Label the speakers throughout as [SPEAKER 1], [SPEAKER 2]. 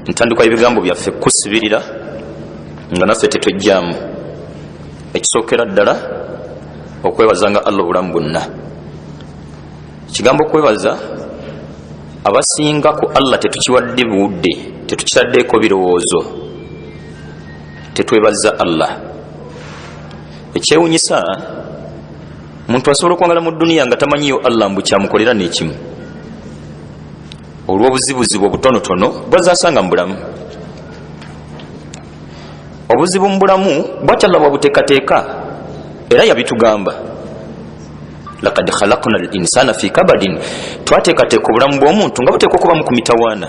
[SPEAKER 1] ntandikwa ebigambo byaffe kusibirira nga naffe tetwejjaamu. Ekisookera ddala okwebazanga Allah obulamu bwonna. Kigambo okwebaza abasinga ku Allah tetukiwadde budde, tetukitaddeeko birowoozo, tetwebaza Allah. Ekyewunyisa muntu asobola okwangala mu duniya nga tamanyiyo Allah mbu kyamukolera n'ekimu olw'obuzibuzibu obutonotono bwazasanga mu bulamu. Obuzibu mu bulamu bw'atyo Allah bwabuteekateeka era yabitugamba, laqad khalaqna al-insana fi kabadin, twateekateeka obulamu bw'omuntu nga buteekwa okubamu ku mitawaana.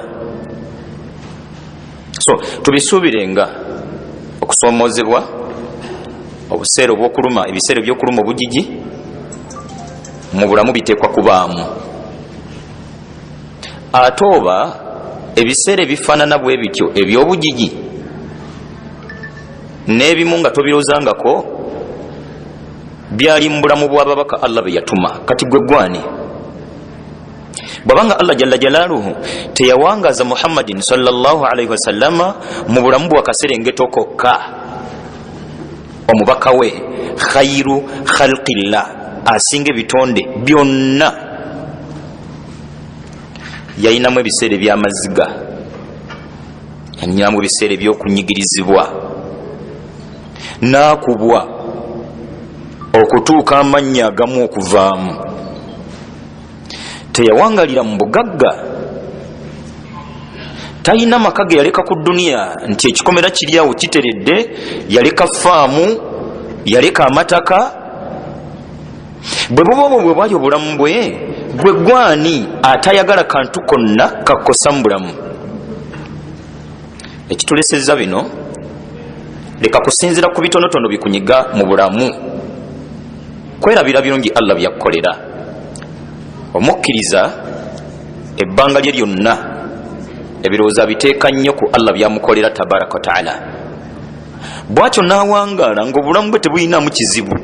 [SPEAKER 1] So tubisuubirenga okusoomoozebwa, obuseera obw'okuluma, ebiseera by'okuluma obugigi mu bulamu biteekwa kubaamu. Ate oba ebiseera ebifaanana bwe bityo eby'obugigi n'ebimu nga tobirozangako byali mu bulamu bw'ababaka Allah be yatuma. Kati gwe gwani? Bwabanga Allah jalla jalaaluhu teyawangaza Muhammadin sallallahu alaihi wasallama mu bulamu bwa kaserengeto kokka, omubaka we khairu khalqillah, asinga ebitonde byonna, yayinamu ebiseera eby'amaziga, yayinamu ebiseera eby'okunyigirizibwa, n'akubwa okutuuka amannya agamu okuvaamu. Teyawangalira mu bugagga, talina maka ge yaleka ku duniya nti ekikomera kiri awo kiteredde, yaleka faamu, yaleka amataka. Bwe bubwo bwe bwali obulamu bwe, gwe gwani atayagala kantu konna kakosa mu bulamu? Ekitulesezza bino, leka kusinzira ku bitonotono bikunyiga mu bulamu, kwerabira birungi Allah byakukolera. Omukkiriza ebbanga lye lyonna ebirowoozo biteeka nnyo ku Allah byamukolera tabaraka wa taala, bw'atyo n'awangaala ng'obulamu bwe tebulinamu kizibu.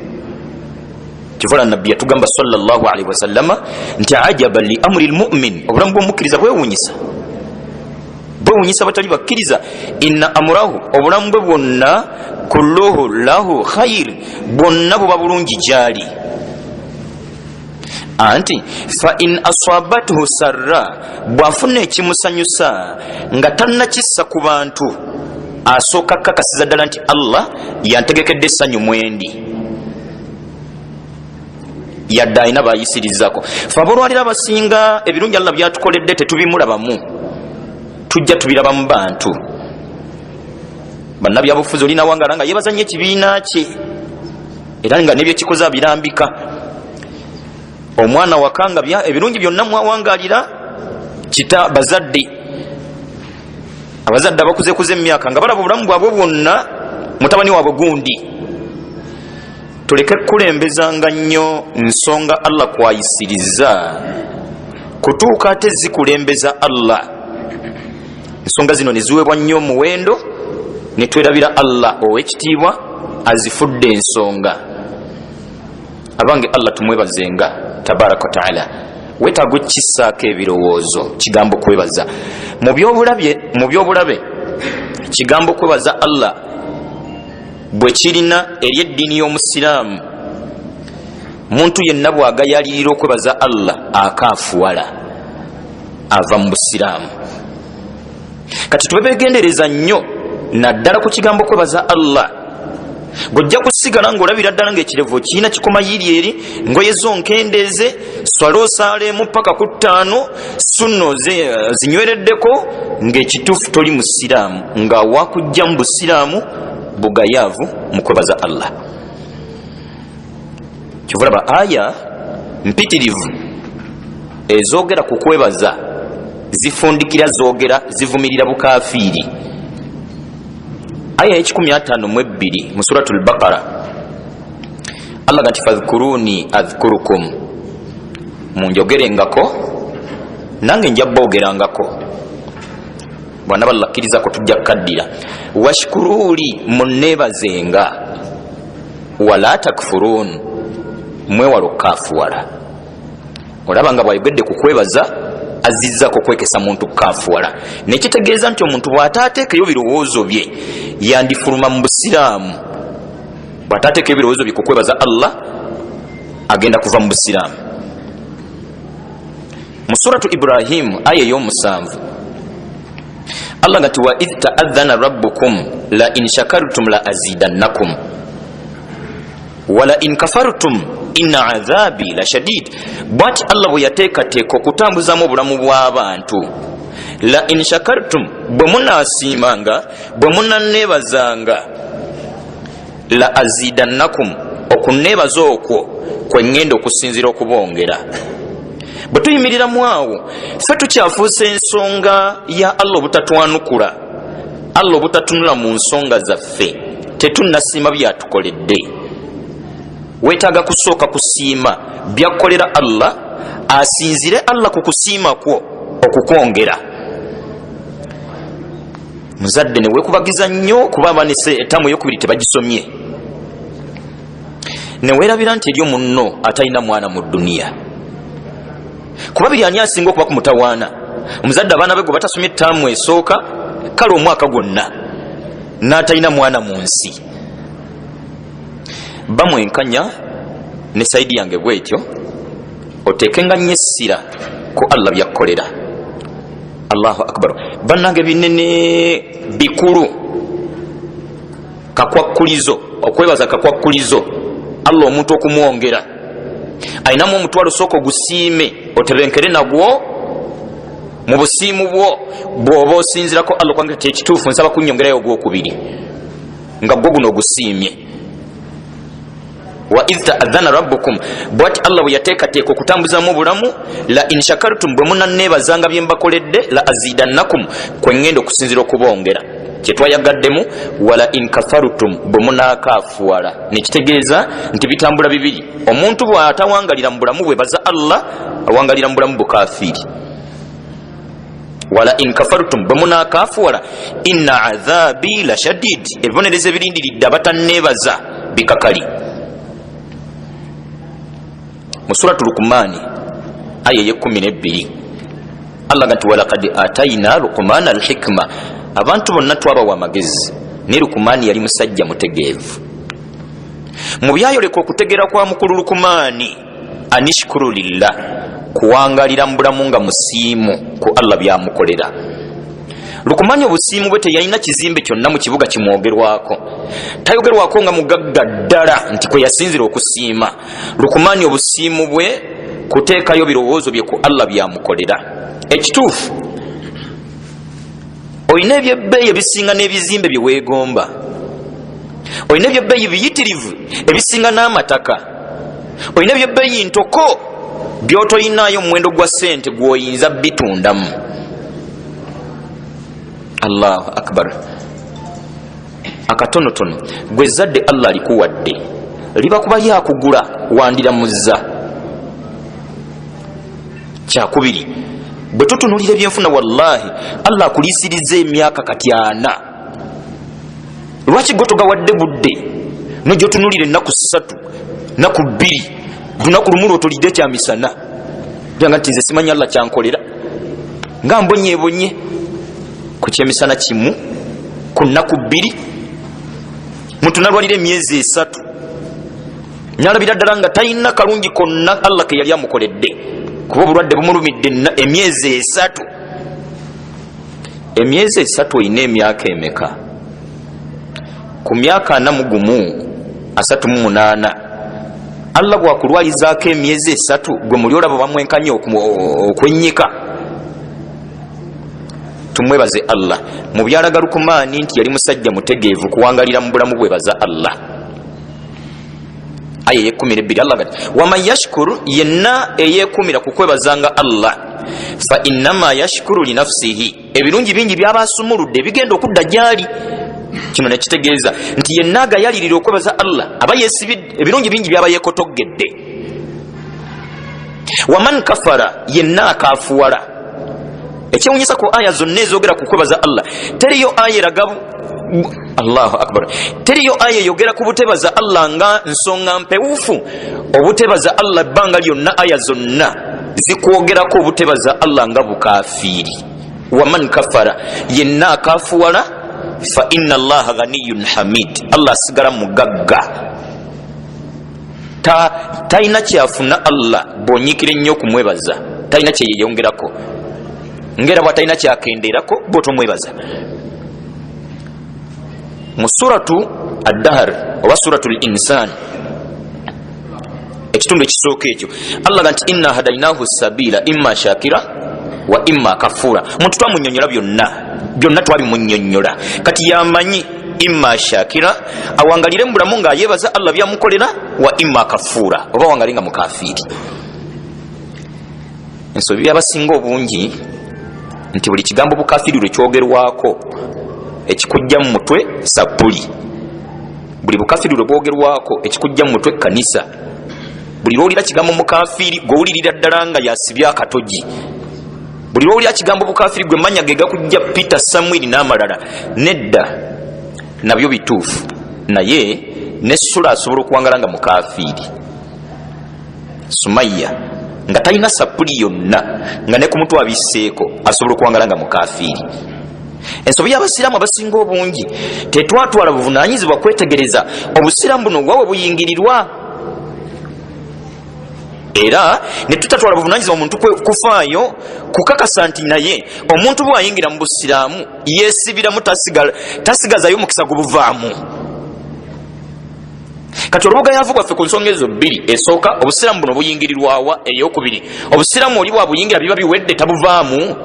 [SPEAKER 1] Kivala nabbi yatugamba sallallahu alaihi wasallama nti ajaban li amri almu'min, obulamu bw'omukkiriza bwewuunyisa, bwewuunyisa batali bakkiriza. Inna amrahu, obulamu bwe bwonna, kulluhu lahu khair, bwonna buba bulungi gyali. Anti fa in aswabathu sarra, bw'afuna ekimusanyusa nga tannakissa ku bantu, asooka kakasiza ddala nti Allah yantegekedde essanyu mwendi, yadde alina bayisirizaako. Fe abolwalira abasinga ebirungi Allah byatukoledde tetubimulabamu, tujja tubiraba mu bantu. Bannabyabufuzi olina wangala nga yeebaza nnyo ekibiina kye era nga nebyo kikoze abirambika. Omwana wakanga ebirungi byonna mwawangalira kita bazadde, abazadde abakuze emyaka nga balaba obulamu bwabwe bwonna mutabani waabwe gundi. Tuleke kulembezanga nnyo nsonga Allah kwayisiriza kutuuka ate zikulembeza Allah. Ensonga zino ne ziweebwa nnyo omuwendo, ne twerabira Allah ow'ekitiibwa azifudde ensonga. Abange Allah tumwebazenga tabaraka wa taala. Wetaaga okukissaako ebirowoozo kigambo kwebaza mu byobulabe. Kigambo kwebaza Allah bwe kirina eri eddiini y'Omusiraamu, muntu yenna bw'agayalirira okwebaza Allah akaafuwala, ava mu Busiraamu. Kati tubegendereza nnyo naddala ku kigambo kwebaza Allah. Gojja kusigala ng'olabira ddala ng'ekirevu kirina kikoma yiri eri, ngoye zo nkendeeze, swala osaaleemu paka ku 5, sunno zinywereddeko, ng'ekituufu toli Musiraamu, nga wakujja mu Busiraamu bugayaavu mu kwebaza Allah. Kyovulaba aya mpitirivu ezoogera ku kwebaza zifundikira, zoogera zivumirira bukafiiri. Aya 152 mu suratul Baqara, Allah gati fadhkuruni adhkurukum, munjogerengako nange nja boogerangako. Bwana ballakkirizako tujja kukaddira. Washkuruli, munneebazenga. Wala takfurun, mwewala okaafuwala. Olaba nga bwayogedde ku kwebaza azizzako kwekesa muntu kafuwala nekitegeeza nti omuntu bw'ataateekeyo birowoozo bye yandifuluma mu busiraamu. bw'ataateekeyo birowoozo bye kukwebaza Allah agenda kuva mu busiraamu. mu suratu Ibrahim aya ey'omusanvu Allah ngati wa idh ta'adhana rabbukum la in shakartum la azidannakum wala in kafartum inna adhabi la shadid. Bwati Allah bwe yateekateeka okutambuzamu obulamu bw'abantu, la in shakartum, bwe munaasiimanga, bwe munanneebazanga, la azidannakum, okunneebaza okwo kwe ŋŋenda okusinzira okubongera. bwe tuyimiriramu awo ffe tukyafuusa ensonga ya Allah obutatwanukula, Allah obutatunula mu nsonga zaffe, tetunnasiima byatukoledde. Weetaaga kusooka kusiima byakolera Allah, asinzire Allah ku kusiima kwo okukwongera. Muzadde ne weekubagiza nnyo kuba abanise etamu ey'okubiri tebagisomye, ne weerabira nti eryo munno atalina mwana mu dduniya. Kuba biri ani asinga okuba ku mutawaana? Omuzadde abaana be gwe batasomye ettaamu esooka, kale omwaka gwonna n'atalina mwana mu nsi. Bamwenkanya ne saidi yange bwetyo, oteekenga nnyo essira ku Allah byakkolera. Allahu akbar. Bannange binene bikulu, kakwakkulizo, okwebaza kakwakkulizo Allah omuntu okumwongera. Ayinamu omutwalo sooka ogusiime, otebenkere nagwo mu busiimu bwo, bw'oba osinzirako Allah okwange ti ekituufu nsaba kunnyongerayo ogwokubiri, nga gwo guno ogusiimye. Wa idh ta'adhana rabbukum, bwati Allah bwe yateekateeka okutambuzamu obulamu, la in shakartum, bwe munanneebazanga bye mbakoledde, la azidannakum, kwe ŋŋenda okusinzira okubongera. Kyetwayagaddemu wala in kafarutum, bwe munaakaafuwala. Nekitegeeza nti bitambula bibiri. Omuntu bw'atawangalira mu bulamu bwe baza Allah, awangalira mu bulamu bukafiiri. Wala in kafarutum, bwe munaakaafuwala, inna adhabi la shadid, ebibonerezo ebirindiridde abatanneebaza bikakali. Mu suratu Lukumani aya ey'ekkumi Allah gati walaqad atayna Lukumana alhikma, abantu bonna twabawa amagezi, ne Lukumani yali musajja mutegeevu. Mu byayoleka okutegeera kwa mukulu Lukumani, anishkuru lillah, kuwangalira mu bulamu nga musiimu ku Allah byamukolera. Lukumani obusiimu bwe teyalina kizimbe kyonna mu kibuga kimwogerwako, tayogerwako nga mugagga ddala nti kwe yasinzira okusiima. Lukumani obusiimu bwe kuteekayo birowoozo bye ku Allah byamukolera. Ekituufu olina ebyebbeeyi ebisinga n'ebizimbe bye weegomba, olina ebyebbeeyi biyitirivu ebisinga n'amataka, olina ebyebbeeyi ntoko by'otoyinaayo omuwendo gwa ssente gw'oyinza bitundamu. Allahu akbar. Akatonotono gwe zadde Allah alikuwadde liba kuba lyakugula wandiramuzza. Kyakubiri, bwe tutunulira ebyenfuna, wallahi Allah akuliisiriza emyaka kati 4. Lwaki gwe togawadde budde nojja otunulira ennaku 3, ennaku 2, lunaku lumu lwotolidde kyamisana nga nti nze simanyi Allah kyankolera, nga mbonyeebonye ku kyemisana kimu ku nnaku 2, muntu nalwalira emyezi 3, nalabira ddala nga talina kalungi konna Allah ke yali amukoledde, kuba obulwadde bumulumidde emyezi 3. Emyezi 3 olina emyaka emeka? Ku myaka 41 Allah bwakulwalizaako emyezi 3, gwe muli olaba bamwenkanya okwennyika. Tumwebaze Allah. Mu byalaga Lukumani nti yali musajja mutegeevu kuwangalira mu bulamu bwe baza Allah. Aya ey'ekkumi Allah gati waman yashkuru, yenna eyeekumira ku kwebazanga Allah, fa innama yashkuru li nafsihi, ebirungi bingi by'abasumuludde bigenda okudda gyali. Kino nekitegeeza nti yenna agayalirira okwebaza Allah aba yeesibidde, ebirungi bingi byaba yeekotoggedde. Waman kafara, yenna akaafuwala. Ekyewuunyisa ku aya zonna ezoogera ku kwebaza Allah, teriyo aya eraga Allahu akbar, teriyo aya eyogera ku butebaza Allah nga nsonga mpewufu. Obutebaza Allah ebbanga lyonna, aya zonna zikwogerako obutebaza Allah nga bukafiri. Waman kafara yenna akafuwala fa inna Allaha ghaniyun hamid, Allah asigala mugagga talina kyafuna Allah bwonyikira ennyo okumwebaza, talina kyeyeyongerako ngera bwatalina kyakenderako bwotomwebaza. Mu suratu ad-dahr oba suratu al-insan ekitundu ekisooka ekyo Allah ganti inna hadainahu sabila imma shakira wa imma kafura. Muntu twamunyonyola byonna twabimunyonyola, kati yamanyi imma shakira awangalire mu bulamu nga yebaza Allah byamukolera, wa imma kafura oba wangalinga mukafiri. Ensobi abasinga obungi nti buli kigambo bukafiri lwe kyogerwako ekikujja mu mutwe sapuli, buli bukafiri lwe bwogerwako ekikujja mu mutwe kanisa, buli lwolira kigambo mukafiri gwowulirira ddala nga yasibya akatogi, buli lwolira kigambo bukafiri gwe manya ge gakujja Peter Samuel n'amalala. Nedda, nabyo bituufu, naye ne Sula asobola okuwangala nga mukafiri. Sumaya nga talina sapuli yonna nga ne ku mutwe abisseeko asobola okuwangala nga mukafiri. Ensobi y'abasiraamu abasinga obungi tetwatwala buvunaanyizibwa kwetegereza obusiraamu buno bwawe buyingirirwa, era ne tutatwala buvunaanyizibwa omuntu kufaayo kukakasa nti naye omuntu bwayingira mu busiraamu yeesibiramu tasigazayo mukisa gubuvaamu. Kati olubugayaavu bwaffe ku nsonga ezo bbiri, esooka obusiraamu buno buyingirirwawa, eyokubiri obusiraamu oli bwabuyingira biba biwedde tabuvaamu.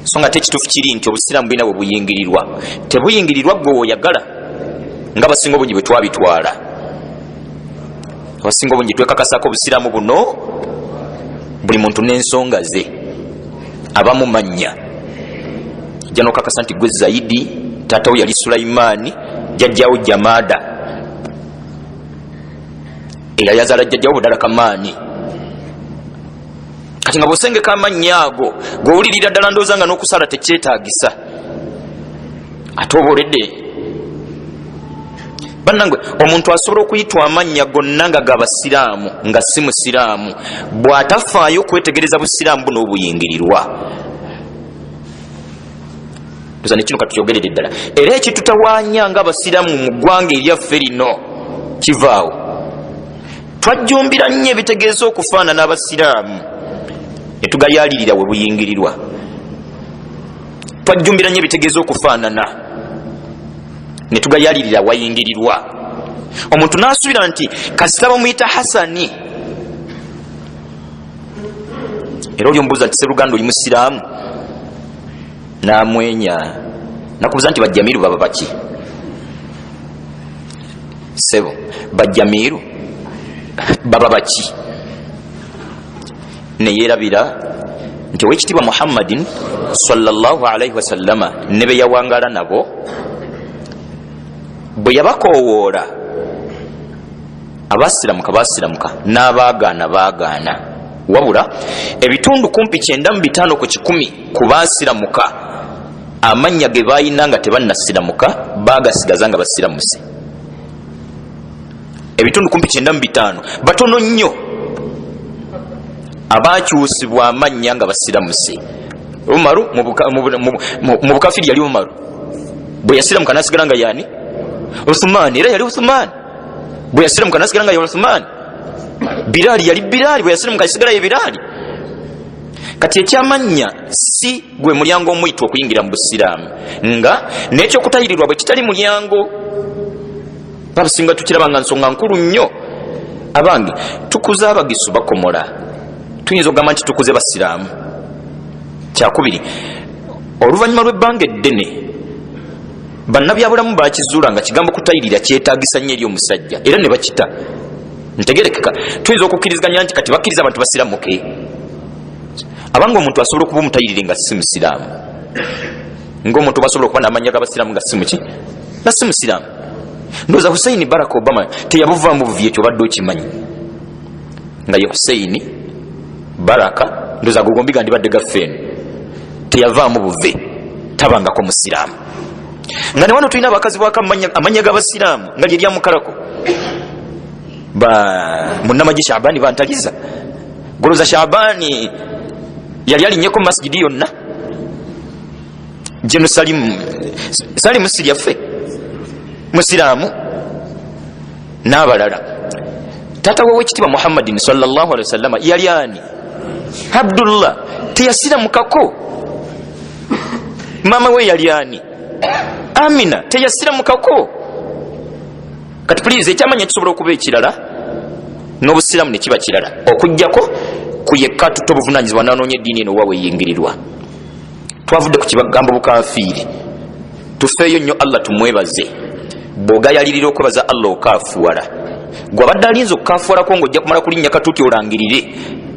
[SPEAKER 1] So nga tekituufu kiri nti obusiraamu bulina bwe buyingirirwa, tebuyingirirwa gwe oyagala nga basinga obungi bwe twabitwala. Abasinga obungi twekakasako obusiraamu buno buli muntu n'ensonga ze, abamumanya ajja n'okakasa nti gwe Zaidi, taatawo yali Sulaimaani, jjajjawo Jamada, eyayazaala jjajjawo Budarakamaani. Kati nga bw'osengeka amannya ago gw'owulirira ddala ndowooza nga n'okusala tekyetaagisa, ate oba oledde bannangwe omuntu asobola okuyitwa amannya gonna nga g'abasiraamu nga si musiraamu bw'atafaayo kwetegereza busiraamu buno obuyingirirwa. Tuza nekino katuyogerere ddala, era ekitutawaanya nga abasiraamu mu ggwanga eryaffe lino kivaawo. Twajjumbira nnyo ebitegeeza okufaanana abasiraamu ne tugayaalirira we buyingirirwa. Twajjumbira nnyo ebitegeeza okufaanana ne tugayaalirira wayingirirwa. Omuntu n'asuubira nti kasita bamuyita Hasani, era oli omubuuza nti Sseruganda oli musiraamu, n'amwenya nakubuuza nti Bajjamiiru baba baki? Sebo, Bajjamiiru baba baki? Ne yeerabira nti owekitiibwa Muhammadin sallallahu alaihi wasallama ne be yawangala nabo bwe yabakoowoola abasiramuka n'abaagaana, wabula ebitundu kumpi 95 ku 100 ku baasiramuka amannya ge baayina nga tebannasiramuka baagasigaza nga basiramuse. Ebitundu kumpi 95 batono nnyo abaakyusibwa amannya nga basiramuse. Umaru mu bukafiri yali Umaru, bwe yasiramuka n'asigala nga yaani Uthman, era yali Uthman, bwe yasiramuka n'asigala nga ya Uthman. Bilali yali Bilali, bwe yasiramuka asigala ye Bilali. Kati ekyamannya si gwe mulyango omuyita okuyingira mu busiraamu, nga n'ekyokutayirirwa bwe kitali mulyango. Babusinga tukiraba nga nsonga nkulu nnyo. Abange tukuze abagisu bakomola, tuyinza okugamba nti tukuze basiraamu. Kyakubiri, oluvannyuma lw'ebbanga eddene bannabyabulamu bakizuula nga kigambo kutayirira kyetaagisa nnyo eri omusajja, era ne bakita. Ntegerekeka tuyinza okukkiriziganya nti kati bakkiriza abantu basiramuke. Abanga omuntu asobola okuba omutayirire nga si musiraamu, ng'omuntu basobola okuba n'amannya g'abasiraamu nga si muki, nga si musiraamu. Ndowooza Hussein Barack Obama teyabuvaamu buvi, ekyo badde okimanyi nga ye Hussein Baraka, ndowooza gogombi ga ndibadde gaffeeno, teyavaamu buve, tabangako musiraamu. Nga ne wano tulina abakazi bwako amannya g'abasiraamu nga lye lyamukalako. Munnamagye Shaabani Bantaliza goloza Shabani yali alinyeko masjidi yonna jeno Salim musiri yaffe musiramu n'abalala. Tata wewe ekitiibwa Muhammadin sallallahu alaihi wasallam yali ani? Abdullah teyasiramukako. Mama we yali ani? Amina teyasiramukako. Kati please ekyamanya kisobola okuba ekirala n'obusiramu ne kiba kirala okujjako kuyekka tutto obuvunanyizibwa n'anoonya eddiini eno wawe yingirirwa. Twavudde ku kibagambo bukafiiri, tufeeyo nnyo Allah tumwebaze. Bw'ogayalirira okwebaza Allah okaafuwala, gwe abadde alinza okukaafuwalako ng'ojja kumala kulinnya katuuti olangirire.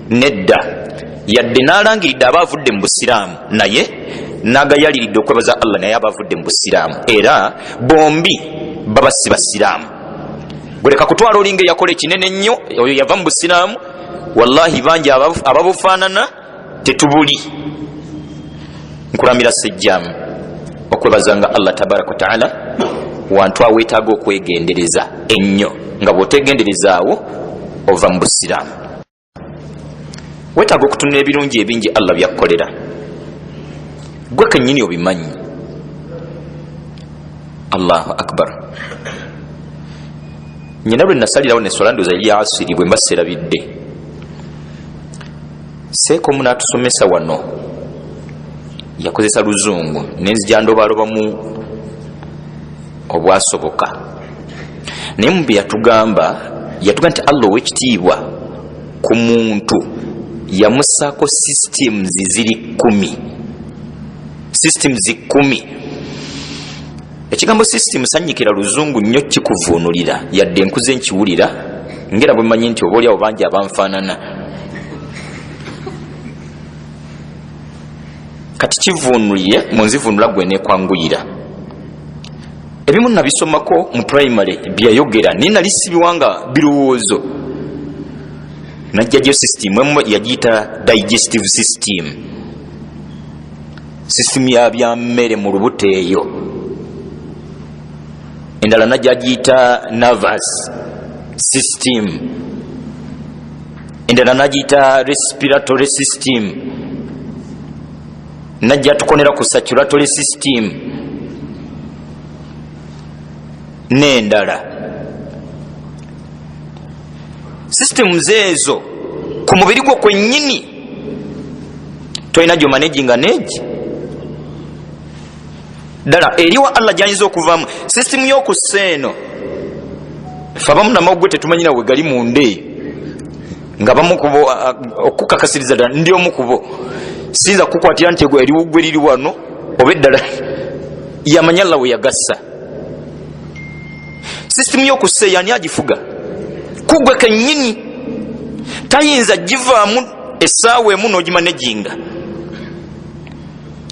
[SPEAKER 1] Nedda, yadde n'alangiridde aba avudde mu busiraamu, naye n'agayaliridde okwebaza Allah naye aba avudde mu busiraamu, era bombi baba si basiraamu. Gwe leka kutwala olinga eyakola ekinene ennyo, oyo yava mu busiraamu. Wallahi bangi ababufaanana tetubuli. Nkulamira sejjamu okwebazanga Allah tabaraka wa taala wantu aweetaaga okwegendereza ennyo, nga bw'otegenderezaawo ova mu busiraamu. Weetaaga okutunula ebirungi ebingi Allah byakkolera, gwe kennyini obimanyi. Allahu akbar. Nyina lwe nasalirawo nessola ndowooza yali asiri bwe mba serabidde. Seeko omu n'atusomesa wano yakozesa luzungu nenzija ndobalobamu obwasoboka, naye mu bye yatugamba nti Allah ow'ekitiibwa ku muntu yamusaako systems ziri 10. Systems 10. Ekigambo system sanyikira luzungu nnyo kikuvuunulira, yadde nkuze nkiwulira ngera bwe mmanyi nti oba oliawo bangi abanfaanana. Kati kivuunulire munzivuunula gwe neekwanguyira. Ebimu nabisomako mu primary byayogera naye nali sibiwanga birowoozo. Najjajyo system emu yagiyita digestive system, system ya byammere mu lubuto eyo. Endala najjagiyita nervous system, endala najiyita respiratory system, najja tukonera ku circulatory system n'endala. Systems ezo ku mubiri gwo kwennyini tolina gyo managinga neegi ddala eriwa Allah gy'ayinza okuvaamu. System y'okussa eno ffe abamu namawugwe tetumanyira we gali munde, nga bamu kubo okukakasiriza ddala ndi omu kubo sinza kukwatira nti eriwugwe liri wano oba eddala yamanya Allah we yagassa. System y'okussa yani agifuga kugwe kennyini, tayinza givaamu essaawa emu n'ogimanaginga.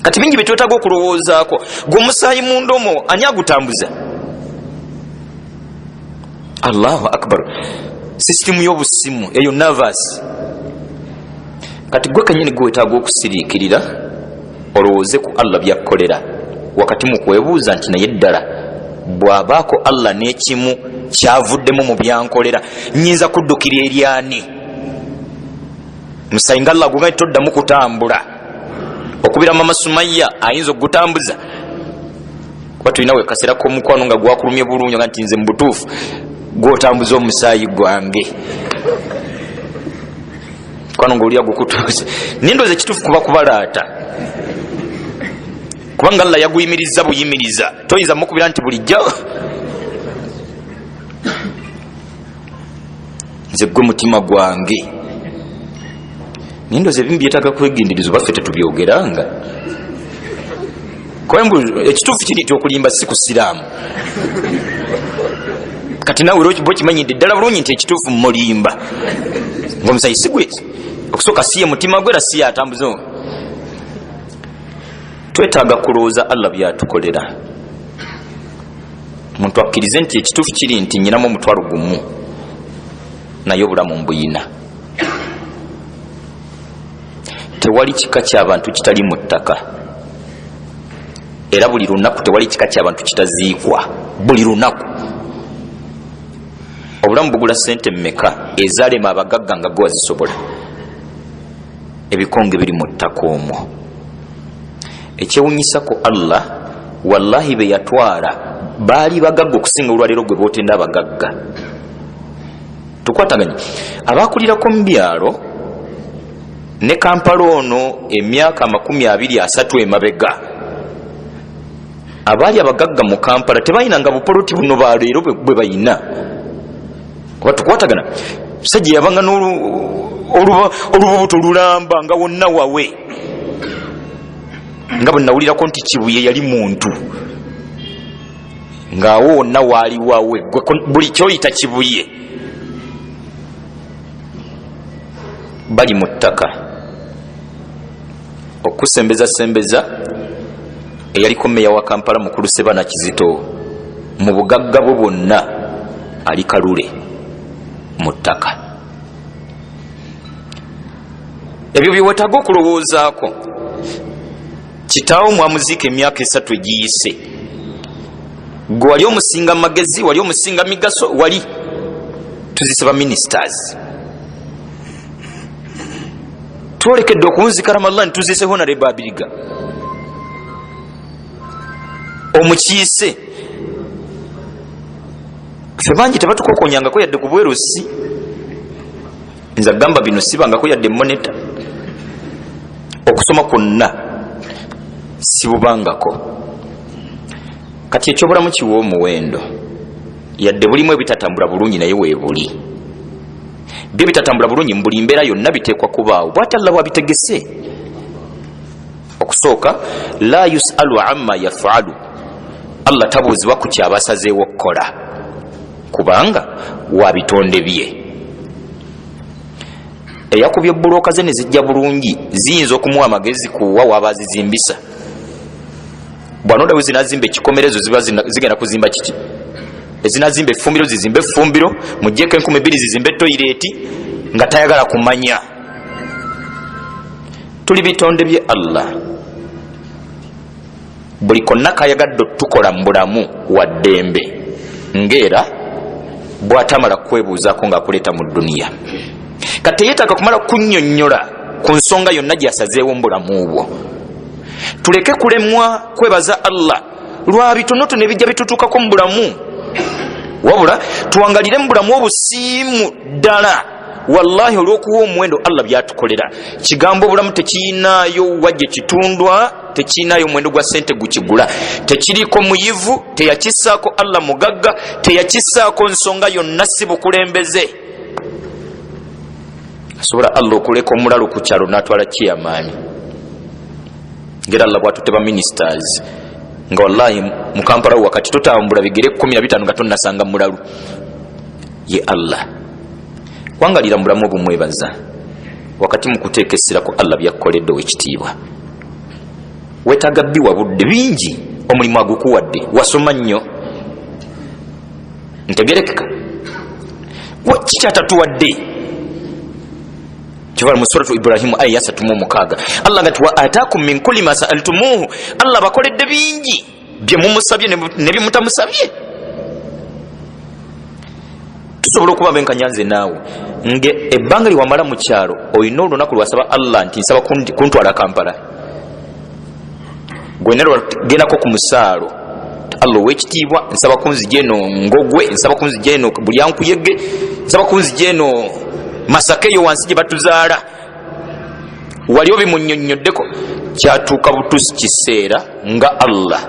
[SPEAKER 1] Kati bingi betwetaaga okulowoozaako, gwe omusaayi munda omwo ani agutambuza? Allahu akbar. System y'obusimu eyo nervous. Kati gwe kennyini gwe wetaaga okusiriikirira olowooze ku Allah byakkolera, wakati mu kwebuuza nti naye ddala bw'abaako Allah n'ekimu kyavuddemu mu byankolera nnyinza kuddukira eryani? Musayi nga Allah guga toddamu kutambula okubira mama Sumayya ayinza okugutambuza? Kuba tulina wekaserako omukwano nga gwakulumye bulungi nga nti nze mu butuufu gwotambuza omusaayi gwange. Mukwano ng'olya gukutuuze nindooza ekituufu kuba kubalaata, kubanga Allah yaguyimiriza buyimiriza, toyinza mukubira nti bulijjo nze gwe mutima gwange. Nindooza ebimu byetaaga kwegendereza oba ffe tetubyogeranga. Kwembu ekituufu kiri nti okulimba si kusiraamu. Kati naawe bwekimanyidde ddala bulungi nti ekituufu mulimba ng'omusayi si gwe okusooka siye mutima gwe era siye atambuza. Twetaaga kulowooza Allah byatukolera, omuntu akkirize nti ekituufu kiri nti nyinamu omutwalo gumu naye obulamu mbuyina. Tewali kika ky'abantu kitali mu ttaka, era buli lunaku tewali kika ky'abantu kitaziikwa. Buli lunaku obulamu bugula ssente mmeka ezaalema abagagga nga gwe wazisobola? ebikonge biri mu ttaka omwo. Ekyewunyisa ku Allah, wallahi be yatwala baali bagagga okusinga olwaleero gwe bootenda abagagga. Tukwataganye abakulirako mu byalo ne Kampala ono emyaka 23 emabega, abaali abagagga mu Kampala tebayinanga bupoloti buno baleero bwe bayina. Kuba tukwatagana musajja yabanga olubuto lulamba nga wonna wawe, nga bwe nawulirako nti Kibuye yali muntu ng'awo wonna waali wawe, buli kyoyita Kibuye bali mu ttaka. Okusembeza eyaliko mmeya wa Kampala mukulu Sebana Kizito mu bugagga bwo bwonna ali Kalule mu ttaka. Ebyo byewetaaga okulowoozaako. Kitaawo mwamuziika emyaka 3 egiyise, gwe wali omusinga magezi, wali omusinga migaso, wali tuzise ba ministers. Twolekedde okunzika Ramadhan tuzise Honorable Abiriga omukiise. Ffe bangi tebatukokonyangako yadde ku bwerusi, nza gamba bino sibangako yadde moneta, okusoma kwonna sibubangako. Kati ekyobulamu kiwa omuwendo, yadde bulimu ebitatambula bulungi naye weebuli. Byo bitatambula bulungi mu buli mbeera yonna biteekwa kubaawo bw'ati Allah bwabitegese. Okusooka, la yusalu amma yafalu, Allah tabuuzibwa ku kyabasazeewo okukola kubanga wa bitonde bye. Eyakubye bbulooka ze ne zijja bulungi ziyinza okumuwa amagezi kuwa waabazizimbisa. Bw'anoda we zinazimba ekikomerezo ziba zigenda kuzimba kiki? Ezinazimba effumbiro zizimbe effumbiro, muggyeko 2000 zizimbe toyireeti nga tayagala kumanya. Tuli bitonde bye Allah. Buli konna kayagadde tukola mu bulamu wa ddembe ng'era bw'atamala kwebuuzaako ng'akuleeta mu dduniya. Kati yeetaaga kumala kunnyonnyola ku nsonga yonna gy'asazeewo mu bulamu bwo. Tuleke kulemwa kwebaza Allah lwa bitonotono ebijja bitutuukako mu bulamu, wabula tuwangalire mu bulamu obusiimu ddala. Wallahi olw'okuwa omuwendo Allah byatukolera. Kigambo obulamu tekiinaayo wajje kitundwa, tekiinaayo omuwendo gwa ssente gukigula, tekiriiko muyivu, teyakisaako Allah mugagga, teyakisaako nsonga yonna si bukulembeze. Asobola Allah okuleka omulalo ku kyalo n'atwala kiyamaani ngera Allah bw'atutte ba ministers nga wallahi mu Kampala wakati tutambula bigere 15 nga tonnasanga mulalu. Ye Allah wangalira mulamu obumwebaza wakati mu kuteekesera ku Allah byakoledde wekitiibwa. Wetaaga bbiwa budde bingi, omulimu agukuwadde, wasoma nnyo, ntegerekeka kikyatatuwadde. Kivala mu suratu Ibrahim aya 36 Allah ngati wa ataakum min kulli ma sa'altumuhu, Allah bakoledde bingi bye mumusabye ne bimutamusabye. Tusobola okuba benkanyanze naawe nge ebbanga liwamala mu kyalo olina olunaku lwasaba Allah nti nsaba kuntwala Kampala, gwe nero genako ku musaalo Allah w'ekitiibwa nsaba kunzija eno Ngogwe, nsaba kunzija eno Bulyankuyege, nsaba kunzija eno Masaka eyo wansi gye batuzaala. Wali obimunnyonnyoddeko, kyatuuka butuusi kiseera nga Allah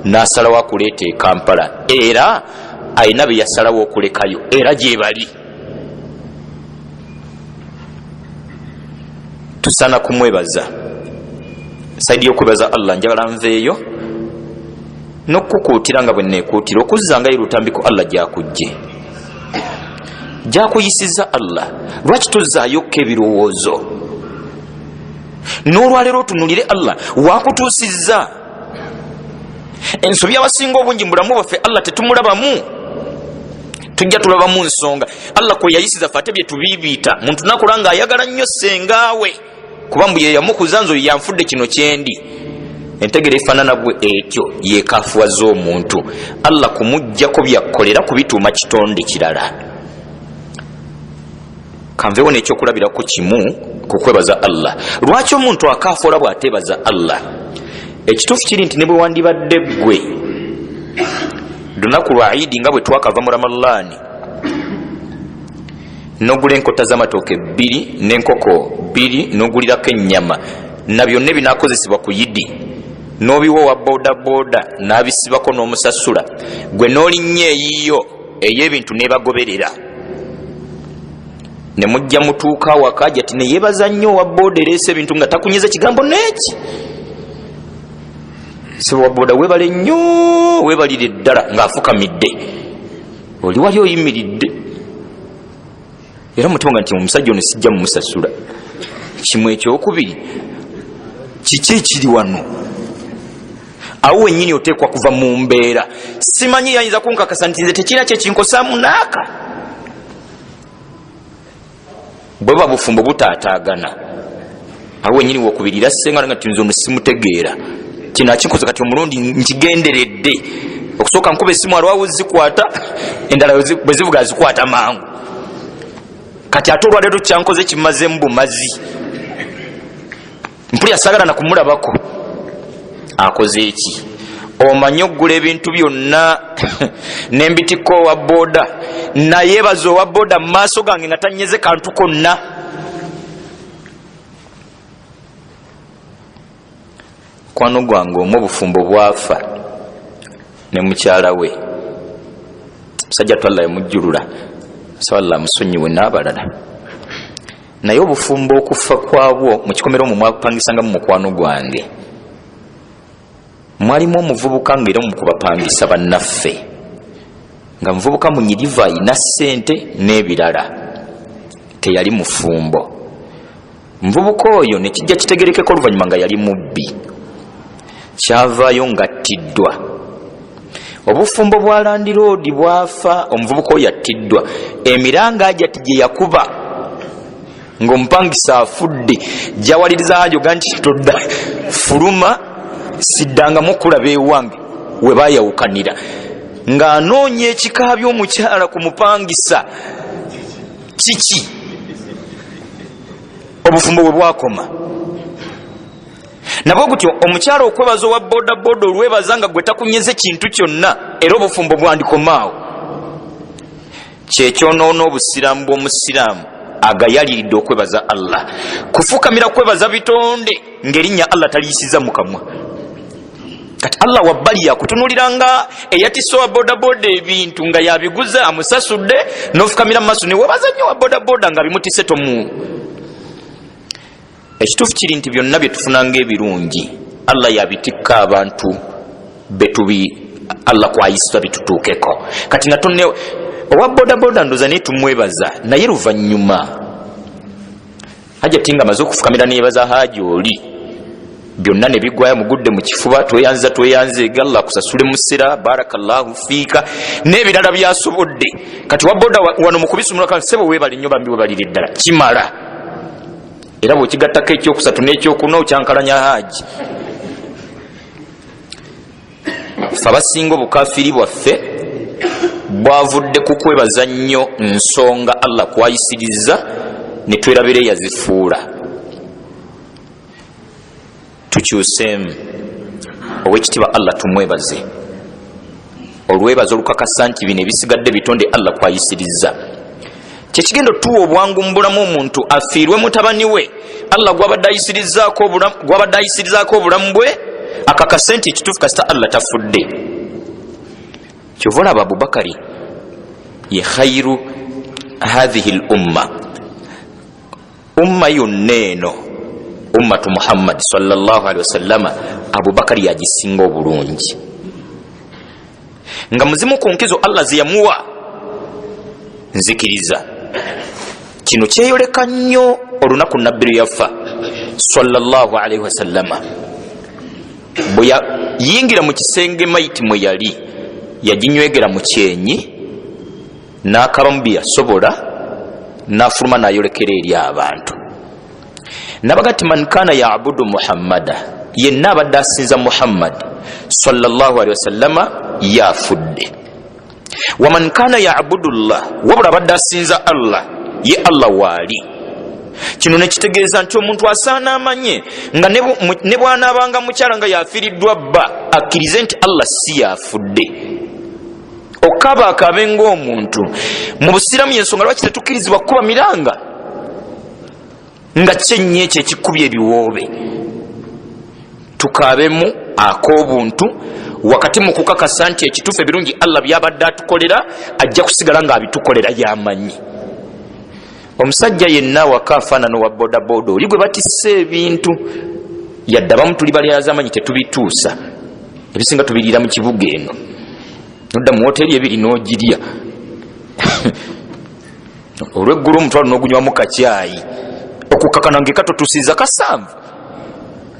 [SPEAKER 1] n'asalawo akuleeta e Kampala, era ayina be yasalawo okulekayo, era gye bali. Tusaana kumwebaza. Saidi y'okwebaza Allah njagala nveeyo n'okukuutira nga bwe neekuutira okuzzangayo lutambiko Allah gy'akujje, gy'akuyisiza Allah. Lwaki tozzaayoka ebirowoozo n'olwaleero otunulire Allah waakutuusizza? Ensobi abasinga obungi mu bulamu bwaffe Allah tetumulabamu, tujja tulabamu nsonga. Allah kwe yayisiza ffe ate bye tubiibiita. Muntu nakola ng'ayagala nnyo sengaawe kuba mbu ye yamukuza nzo yanfudde kino kyendi. Entegere efaanana bwe etyo yeekaafuwa z'omuntu. Allah kumuggyako byakkolera kubituuma kitonde kirala. Kanveewo n'ekyokulabirako kimu kukwebaza Allah. Lwaki omuntu akafoola bw'ateebaza Allah? Ekituufu kiri nti ne bwe wandibadde ggwe lunaku lwa Eid nga bwe twakava mu Ramadani n'ogula enkota z'amatooke 2 n'enkoko 2 n'ogulirako ennyama, na byonna ebinaakozesebwa ku Eid n'obiwa wa bodaboda n'abisibako n'omusasula, gwe n'olinnya eyiyo ey'ebintu n'ebagoberera, ne mujja mutuuka awaka ati ne yeebaza nnyo owa boda ereese ebintu nga takunyiza kigambo n'eki. Sebo wa boda weebale nnyo, weebalire ddala ng'afukamidde, oli wali oyimiridde era mutima nga nti omusajja ono sijja mumusasula. Kimu ekyokubiri, kiki ekiri wano? Awo wennyini oteekwa kuva mu mbeera. Simanyi yayinza kunkakasa nti nze tekirina kyekinkosaamu naaka. Bwe buba bufumbo butaataagana, awo wennyini wokubirira senga nga nti nze ono simutegeera, kino akinkoze kati omulundi nkigenderedde. Okusooka nkuba essimu alwawo zikwata, endala bwe zivuga zikwata mangu. Kati ate olwaleero kyankoze kimazeemu bumazi, mpulira saagala na kumulabako. Akoze eki? Omanyi okugula ebintu byonna n'embitikko owa boda, nayeebaza owa boda mu maaso gange nga tannyeze kantu konna. Mukwano gwange omu obufumbo bwafa ne mukyala we, musajja twalla yamujjulula, sawalla musonyiwe n'abalala, naye obufumbo okufa kwabwo mu kikomero omwo mwakupangisangamu mukwano gwange mwalimu omuvubuka ng'era omu kubapangisa bannaffe, nga muvubuka munyirivu ayina ssente n'ebirala, teyali mufumbo. Muvubuka oyo ne kijja kitegerekeko oluvannyuma nga yali mubbi, kyavaayo ng'attiddwa. Obufumbo bwa landiroodi bwafa, omuvubuka oyo attiddwa, emiranga ajja ti gye yakuba ng'omupangisa afudde, gyawaliriza hajoga nti todda fuluma siddangamu kulaba ewange we baayawukanira, ng'anoonya ekika by'omukyala ku mupangisa. Kiki obufumbo bwe bwakoma? Nabwo gutyo omukyala okwebaza owa bodaboda olwebaza nga gwe takunyeze kintu kyonna, era obufumbo bwandikomaawo. Kyekyonoona obusiraamu bw'omusiraamu agayaliridde okwebaza Allah, kufukamira kwebaza bitonde ng'erinnya Allah taliyisiza mu kamwa. Kati Allah wabbali yakutunuliranga eyatisa wa bodaboda ebintu nga yabiguza amusasudde, n'ofukamira mu maaso ne webaza nnyo wa bodaboda nga bimutise tomu. Ekituufu kiri nti byonna bye tufunanga ebirungi Allah yabitikka abantu betubi Allah kwayisa bitutuukeko. Kati nga tonne owa bodaboda ndoza naye tumwebaza, naye luvannyuma hajja tinga amaze okufukamira neyebaza haji oli, byonna ne bigwayo mugudde mu kifuba, tweyanze galla kusasule musira barakallahu fiika n'ebirala byasobodde. Kati wa boda wano mukubisa omulaka sebo weebali nnyo bambi webalire ddala kimala, era bw'okigattako ekyokusatu n'ekyokuna okyankalanya haji. Ffe abasinga obukafiri bwaffe bwavudde ku kwebaza nnyo nsonga Allah kwayisiriza ne twerabira eyazifuula. Tukyuseemu ow'ekitiibwa Allah tumwebaze, olwebaza olukakasa nti bino ebisigadde bitonde Allah kwayisiriza. Kyekigendo tuwa obwangu mu bulamu omuntu afiirwe mutabani we Allah gwabadde ayisirizaako obulamu bwe, akakasa nti ekituufu kasita Allah tafudde. Kyova olaba Abubakari ye khairu hadhihi l umma yonna eno ummatu Muhammad sallallahu alaihi wasallama, Abubakari yagisinga obulungi, nga muzimu ku nkizo Allah ze yamuwa nzikiriza. Kino kyeyoleka nnyo olunaku nabbi lwe yafa sallallahu alaihi wasallama, bwe yayingira mu kisenge mayiti mwe yali yaginywegera mu kyenyi n'akabamu bye yasobola n'afuluma n'ayolekera eri abantu. Nabagati man kana yaabudu Muhammada, yenna abadde asinza Muhammad sallallahu alaihi wasallama yafudde. Waman kana yaabudu Allah, wabula abadde asinza Allah, ye Allah waali. kino ne kitegeeza nti omuntu asaana amanye nga ne bw'anaabanga mukyala nga yafiiriddwa bba akkirize nti Allah si yafudde. Okaba akabe ng'omuntu mu busiramu y'ensonga lwaki tetukkirizibwa kukuba miranga nga kyenyi ekyo ekikubye ebiwoobe. Tukaabemu ak'obuntu wakati mu kukakasa nti ekituufu ebirungi Allah byabadde atukolera ajja kusigala ng'abitukolera yamanyi. Omusajja yenna wakaafaanana wa bodaboda oli gwe batisse ebintu yadde abamu tuli balyazamanyi tetubituusa ebisinga tubiriira mu kibuga eno nodda mu woteri ebiri n'ogirya olw'eggulu omutwalo n'ogunywamu kacyayi okukakana ngekatotusiza kasanvu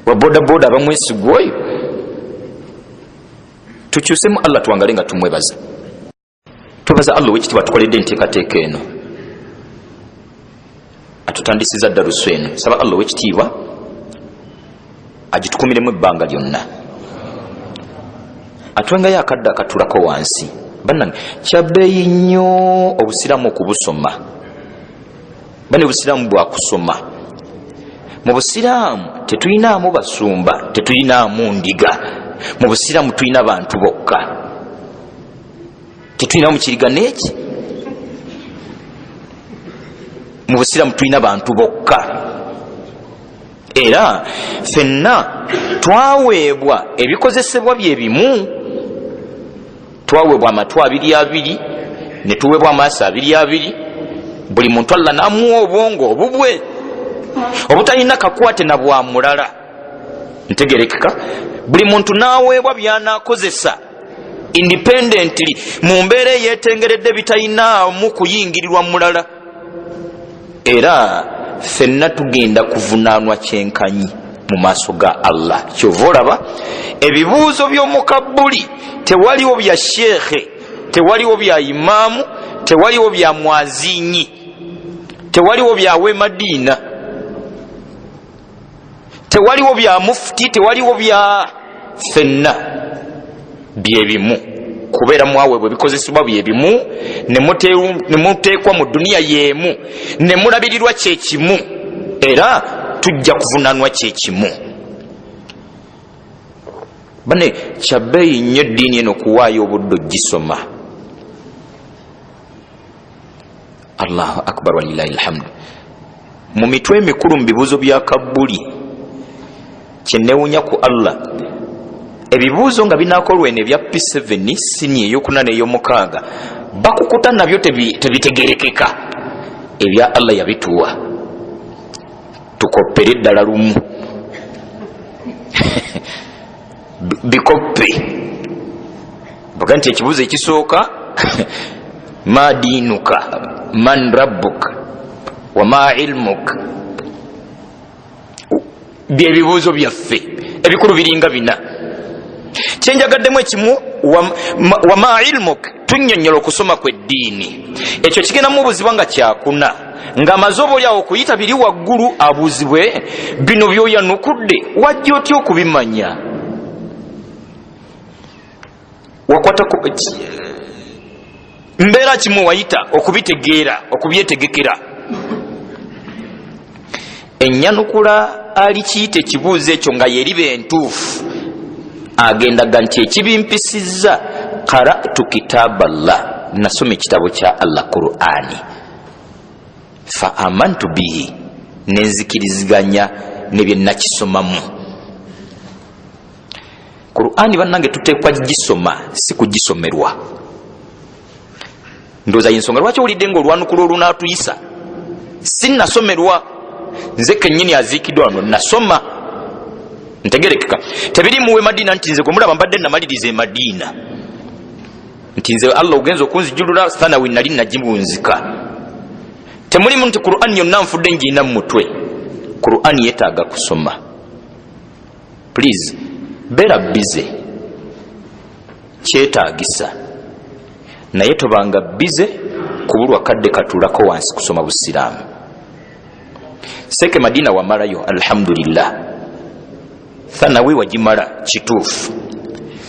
[SPEAKER 1] wa bodaboda abamwesigwa oyo. Tukyusemu Allah tuwangale nga tumwebaza. Twebaza Allah ow'ekitiibwa tukoledde enteekateeka eno atutandisiza darusu eno. Saba Allah ow'ekitiibwa agitukumiremu ebbanga lyonna, atwengayo akadde akatulako wansi. Bannange kyabbeeyi nnyo obusiraamu okubusoma. Bane obusiraamu bwakusoma. Mu busiraamu tetuyinaamu basumba, tetuyinaamu ndiga. Mu busiraamu tuyina bantu bokka, tetuyinaamu kiriga n'eki. Mu busiraamu tuyina bantu bokka. Era ffenna twaweebwa ebikozesebwa bye bimu. Twaweebwa amatu 22 ne tuweebwa amaaso 22. Buli muntu Allah n'amuwa obwongo obubwe obutalina kakwate na bwa mulala. Ntegerekeka. Buli muntu n'aweebwa by'anaakozesa independently mu mbeera eyeetengeredde bitalinamu kuyingirirwa mulala. Era ffenna tugenda kuvunaanwa kyenkanyi mu maaso ga Allah. Kyova olaba ebibuuzo by'omukabbuli tewaliwo bya sheekhe, tewaliwo bya imaamu, tewaliwo bya mwazinyi, tewaliwo bya wemadiina, tewaliwo bya mufti, tewaliwo bya ffenna bye bimu. Kubeera mwaweebwa ebikozesebwa bye bimu ne muteekwa mu duniya y'emu ne mulabirirwa kyekimu era tujja kuvunaanwa kyekimu. Bane kyabbeeyi nnyo eddiini eno okuwaayo obudde ogisoma. Allahu akbar walilahi alhamdu. Mu mitwe emikulu mu bibuuzo bya kabbuli kyenneewuunya ku Allah, ebibuuzo nga binaakolwa eno ebya P7 sini ey'okuna n'ey'omukaaga bakukuta nabyo tebitegerekeka. Ebya Allah yabituwa tukoppere eddala lumu bikoppe baga nti ekibuuzo ekisooka ma diinuka man rabbuka wa ma ilmuka. Byebibuuzo byaffe ebikulu biringa bina. Kyenjagaddemu ekimu wa ma ilmuk, tunnyonnyola okusoma kw'eddiini. Ekyo kigendamu obuuzibwa nga kyakuna ng'amaze obaolyawo okuyita biri waggulu abuuzibwe bino by'oyanukudde wajja otya okubimanya? Wakwata mbeera kimu wayita okubitegeera, okubyetegekera. Ennyanukula alikiyita ekibuuzo ekyo nga yeriba entuufu agendaga nti ekibimpisizza qara'tu kitaballah, nasoma ekitabo kya Allah Qur'ani, fa amantu bihi, nenzikiriziganya ne bye nakisomamu. Qur'ani bannange tuteekwa gisoma si kugisomerwa. Ndowooza y'ensonga lwaki owulidde ng'olwanukula olunaatuyisa sinnasomerwa. Nze kennyini aziikiddwa wano nasoma. Ntegerekeka. Tebiri muwe Madiina nti nze gwe mulaba mbadde namaliriza e Madiina nti nze Allah ogenza okunzijulula thanawi nali nagibunzika. Temulimu nti Qur'ani yonna nfudde ngiina mu mutwe. Qur'ani yeetaaga kusoma. Please beera bize, kyetaagisa naye tobanga bize kubulwa kadde katulako wansi kusoma busiraamu. Seke Madiina wamalayo alhamdulillah, thanawi wagimala kituufu,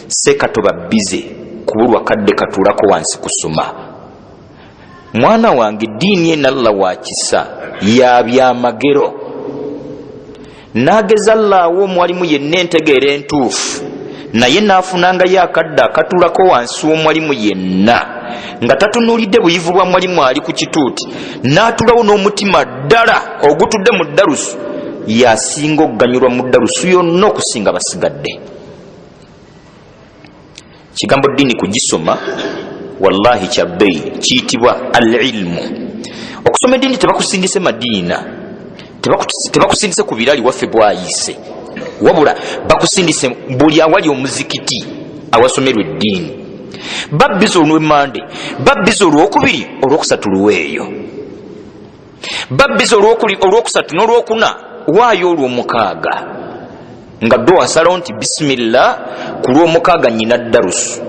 [SPEAKER 1] seka toba bize kubulwa kadde katulako wansi kusoma. Mwana wange ddiini ena Allah wakisa ya byamagero nagezallaawo omwalimu yenna entegeera entuufu naye naafunanga yakadde akatulako wansi w'omwalimu yenna nga tatunulidde buyivu bwa mwalimu ali ku kituuti n'atulawo n'omutima ddala ogutudde mu ddalusu yasinga okuganyulwa mu ddalusu yonna okusinga basigadde. Kigambo ddiini kugisoma wallahi kyabbeyi kiyitibwa al-ilmu. Okusoma eddiini tebakusindise madiina, tebakusindise ku birali waffe bwayise, wabula bakusindise buli awali omuzikiti awasomerwa eddiini. Babbiza olw'emmande, babbiza olwokubiri, olwokusatu luweeyo, babbiza olwokusatu n'olwokuna waayo olw'omukaaga nga ddwe wasalawo nti bisimillah ku lw'omukaaga nnyina ddalusu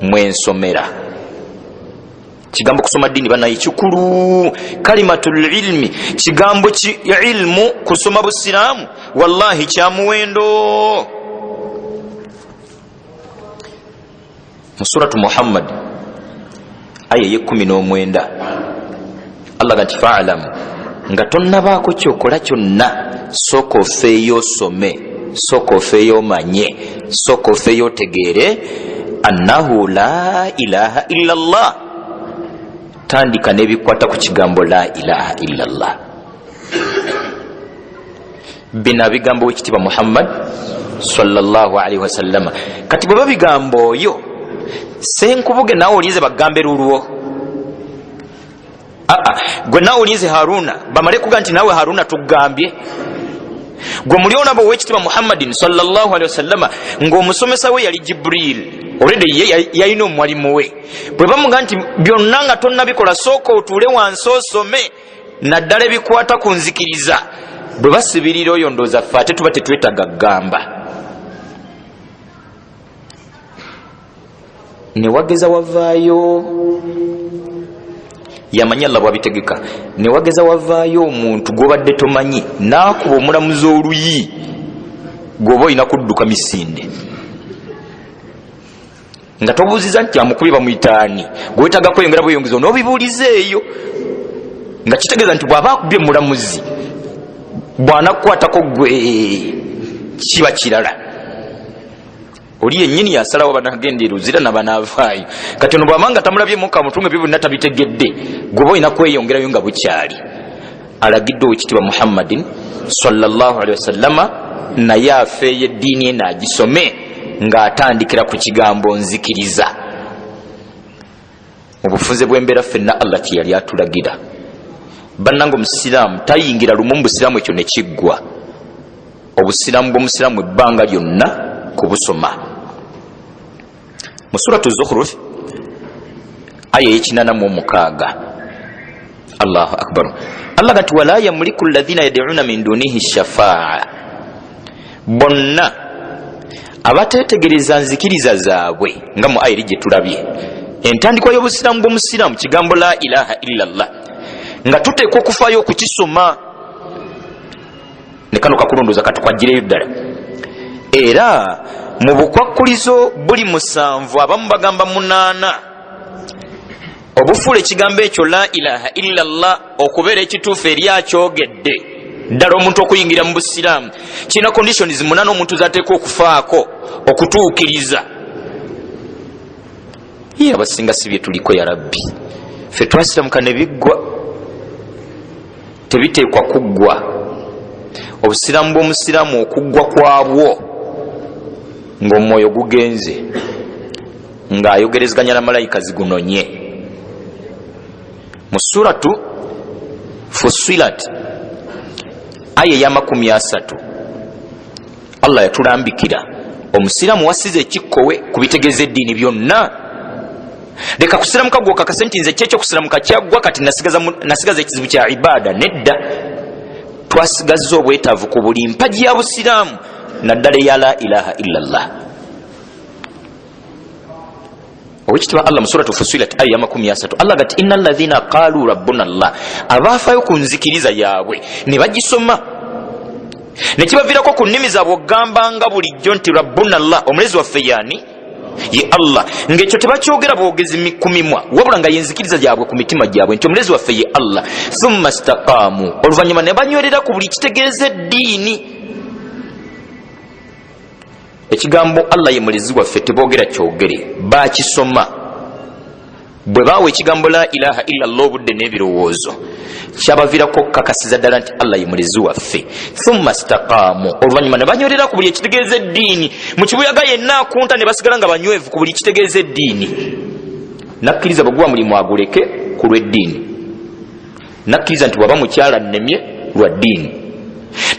[SPEAKER 1] mwensomera. Kigambo kusoma ddiini banaye kikulu, kalimatul ilmi, kigambo ilmu kusoma busiraamu wallahi kya muwendo. Mu suratu Muhammad aya ye19 Allah gati fa'alamu nga tonnabaako kyokola kyonna sooka ofeeyo osome, sooka ofeeyo omanye, sooka ofeeyo otegeere annahu la ilaha illa Allah. Tandika n'ebikwata ku kigambo la ilaha illa Allah. Bino bigambo wekitiibwa Muhammad sallallahu alaihi wasallama. Kati bwe babigambo oyo senkubuge naawe olinze bagambe lulwo. Gwe naawe olinze Haruna bamale kuga nti naawe Haruna tugambye. Gwe muliona bo wekitiibwa Muhammadin sallallahu alaihi wasallama ng'omusomesa we yali Jibril. Already yalina omwalimu we. Bwe bamuga nti byonna nga tonnabikola sooka otuule wansi osome naddala ebikwata ku nzikiriza. Bwe basibirira oyo ndooza ffe ate tuba tetwetaaga gamba. Ne wageza wavaayo yamanya Allah bwabitegeka, ne wageza wavaayo omuntu gw'obadde tomanyi n'akuba omulamuzi oluyi gw'oba olina kudduka misinde nga tobuuziza nti amukubye bamuyitaani gwe wetaaga kweyongera bweyongeza n'obibuuliza eyo nga kitegeeza nti bw'aba akubye mulamuzi bw'anakukwatako gwe kiba kirala. Oli yennyini yasalawo banagenda eruzira nabanavaayo. Kati ono bw'amanga tamulabyemu kamutunga ebyo byonna tabitegedde gwe olina kweyongerayo nga bukyali. Alagidde owekitiibwa Muhammadin sallallahu alaihi wasallama naye afeeyo eddiini ye n'agisome ng'atandikira ku kigambo nzikiriza. Mu bufunze bw'embeera ffenna Allah kye yali atulagira. Bannange omusiraamu tayingira lumu mu busiraamu ekyo ne kiggwa. Obusiraamu bw'omusiraamu ebbanga lyonna kubusoma. Mu suratu Zukhruf aya ye86 Allahu akbar. Allah gati wala yamliku alladhina yad'una min dunihi shafaa. Bonna abatetegereza nzikiriza zaabwe nga mu aya gye tulabye entandikwa y'obusiraamu bw'omusiraamu kigambo la ilaha illa Allah nga tuteekwa okufaayo okukisoma ne kano kakulondoza katukwaggireyo ddala. Era mu bukwakkulizo buli 7 abamu bagamba 8 obufuula ekigambo ekyo la ilaha illa Allah okubeera ekituufu eri akyogedde ddala omuntu okuyingira mu busiraamu kirina conditions 8 omuntu zateekwa okufaako okutuukiriza. Ye abasinga si bye tuliko ya Rabbi, ffe twasiramuka ne biggwa tebiteekwa kuggwa. Obusiraamu bw'omusiraamu okuggwa kwabwo ng'omwoyo gugenze ng'ayogerezeganya na malayika zigunonye. Mu suratu Fussilat aya ya 30 Allah yatulambikira omusiraamu wasize ekikkowe ku bitegeeza eddiini byonna. Leka kusiramuka gw'okakase nti nze kyekyo kusiramuka kyaggwa kati nasigaza ekizibu kya ibaada. Nedda, twasigaza obwetaavu ku buli mpagi ya busiraamu naddala ya la ilaha illa Allah. Owekitiibwa Allah mu suratu Fussilat aya ya 30 Allah gati innal ladhina qaalu rabbuna Allah, abaafayo ku nzikiriza yaabwe ne bagisoma ne kibaviirako ku nnimi zaabwe okugambanga bulijjo nti rabbuna Allah, omulezi waffe yaani ye Allah ngekyo tebakyogera boogezi ku mimwa wabula nga yenzikiriza gyabwe ku mitima gyabwe nti omulezi waffe ye Allah thumma istaqamu oluvannyuma ne banywerera ku buli kitegeeza eddiini. Ekigambo Allah ye mulezi waffe teboogera kyogere bakisoma bwe baawa ekigambo la ilaha illa Allah obudde n'ebirowoozo kyabaviirako kakasiza ddala nti Allah ye mulezi waffe. Thumma istaqamu oluvannyuma ne banywerera ku buli ekitegeeza eddiini mu kibuyaga yenna akunta ne basigala nga banywevu ku buli kitegeeza eddiini. Nakkiriza bwe guba mulimu aguleke ku lw'eddiini. Nakkiriza nti bw'aba mukyala nnemye lwa ddiini.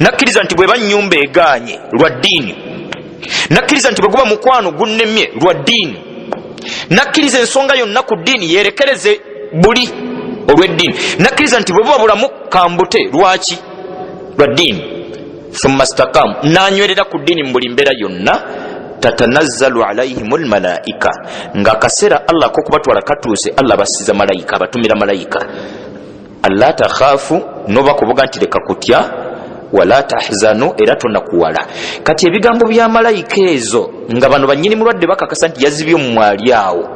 [SPEAKER 1] Nakkiriza nti bw'eba nnyumba egaanye lwa ddiini. Nakkiriza nti bwe guba mukwano gunnemye lwa ddiini. Nakkiriza ensonga yonna ku ddiini yerekereze buli olw'eddiini. Nakkiriza nti bwe buba bulamu kambute lwaki lwa ddiini. Thumma istaqamu nanywerera ku ddiini mu buli mbeera yonna. Tatanazzalu alaihimul malaika nga akaseera Allah k'okubatwala katuuse Allah basiza malayika abatumira malayika. Allah takhafu noba kuvuga nti leka kutya wala tahzanu era tonakuwala. Kati ebigambo bya malayika ezo nga bano banyini mulwadde bakakasa nti yazibye mu mwali awo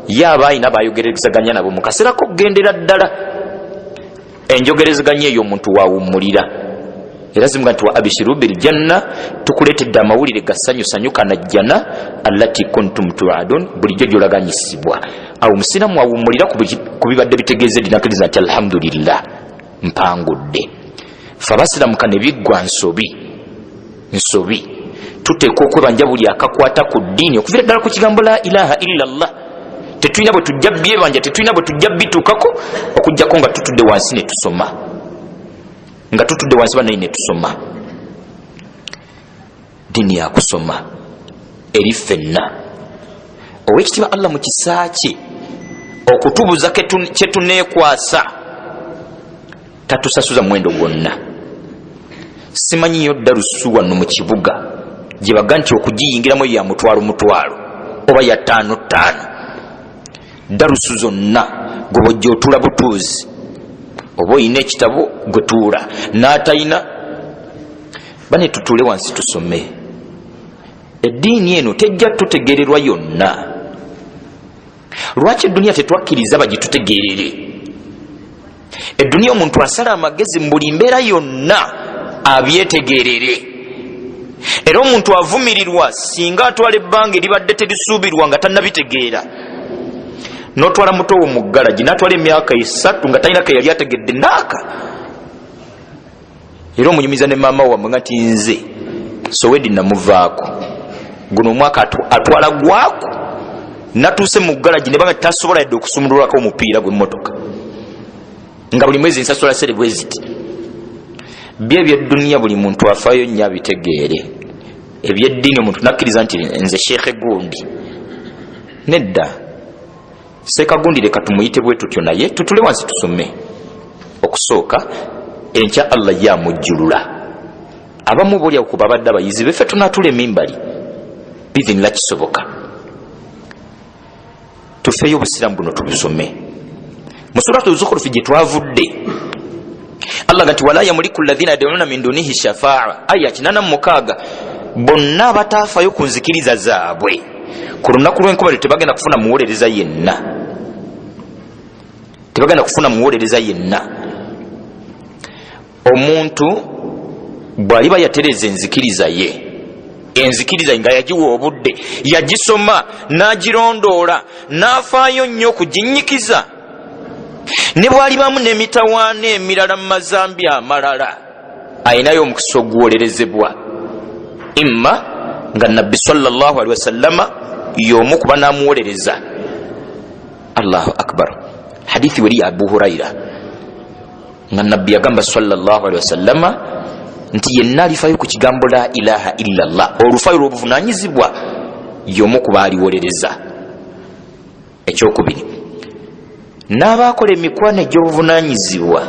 [SPEAKER 1] yaba ayina bayogerezaganya nabo mu kaseera k'okgendera ddala enjogerezaganya eyo omuntu waawummulira. Era zimuga nti wa abishiru bil janna tukuleetedde amawulire gasanyusanyuka na jjana allati kuntum tuadun bulijjo gyolaganyisibwa. Awo musiramu awummulira ku bibadde bitegeeza dinakiriza nti alhamdulillah mpangudde. Fe abasiraamu kane biggwa nsobi tuteekwa okwebanja buli akakwata ku ddiini okuviira ddala ku kigambo la ilaha illa Allah. Tetulina bwe tujja byebanja, tetulina bwe tujja bituukako okujjako nga tutudde wansi ne tusoma, nga tutudde wansi banayi ne tusoma. Ddiini ya kusoma eri ffenna. Ow'ekitiibwa Allah mu kisa kye okutubuza kye tuneekwasa tatusasuza mwendo gwonna. Simanyi yo darusu wano mu kibuga gye baga nti okugiyingiramu ya mutwalo oba ya 5. Darusu zonna gwe bojja otula butuuzi oba oyina ekitabo gwe tuula n'atayina bane tutule wansi tusome. Eddiini eno tejja tutegererwa yonna. Lwaki eduniya tetwakkiriza bagitutegerere? Eduniya omuntu asala amagezi mu buli mbeera yonna abyetegerere. Era omuntu avumirirwa singa atwala ebbanga eribadde terisuubirwa nga tannabitegeera. N'otwala muto wo mu ggalagi n'atwala emyaka 3 nga talina ke yali ategedde naaka. Era omunyumiza ne maama wamwe nga ti nze Sowedi namuvaako guno omwaka atwala gwako natuuse mu ggalagi ne banga tasobola yadde okusumululako omupiira gw'emmotoka nga buli mwezi nsasula sere bwe ziti. By'ebyeduniya buli muntu afaayo nnyo abitegeere. Ebyeddiini omuntu nakkiriza nti nze sheekhe gundi nedda seeka gundi leka tumuyite bwe tutyo naye tutule wansi tusome. Okusooka enkya Allah yamujjulula. Abamu boli akuba badde abayizi beffe tunatule emimbali bidhinila kisoboka. Tufeeyo obusiraamu buno tubusome. Mu suratu Zukhruf gye twavudde Allah gati wala yamuliku alladhina yad'una min dunihi shafaa'a aya 86 bonna abataafayo ku nzikiriza zaabwe ku lunaku lw'enkomerero tebagenda kufuna muwolereza yenna. Tebagenda kufuna muwolereza yenna. Omuntu bw'aliba yatereza enzikiriza ye, enzikiriza nga yagiwa obudde, yagisoma n'agirondoola n'afaayo nnyo okuginnyikiza, ne bw'alibamu n'emitawaana emirala mu mazambi amalala ayinayo omukisa oguwolerezebwa. Imma nga nabbi sallallahu alaihi wasallama y'omu kuba n'amuwolereza. Allahu akbar. Hadithi wali Abu Huraira nga nabbi yagamba sallallahu alaihi wasallama nti yenna alifayo ku kigambo la ilaha illa Allah olufayo lw'obuvunaanyizibwa y'omu kuba aliwolereza. Ekyokubiri, n'abaakola emikwano egy'obuvunaanyizibwa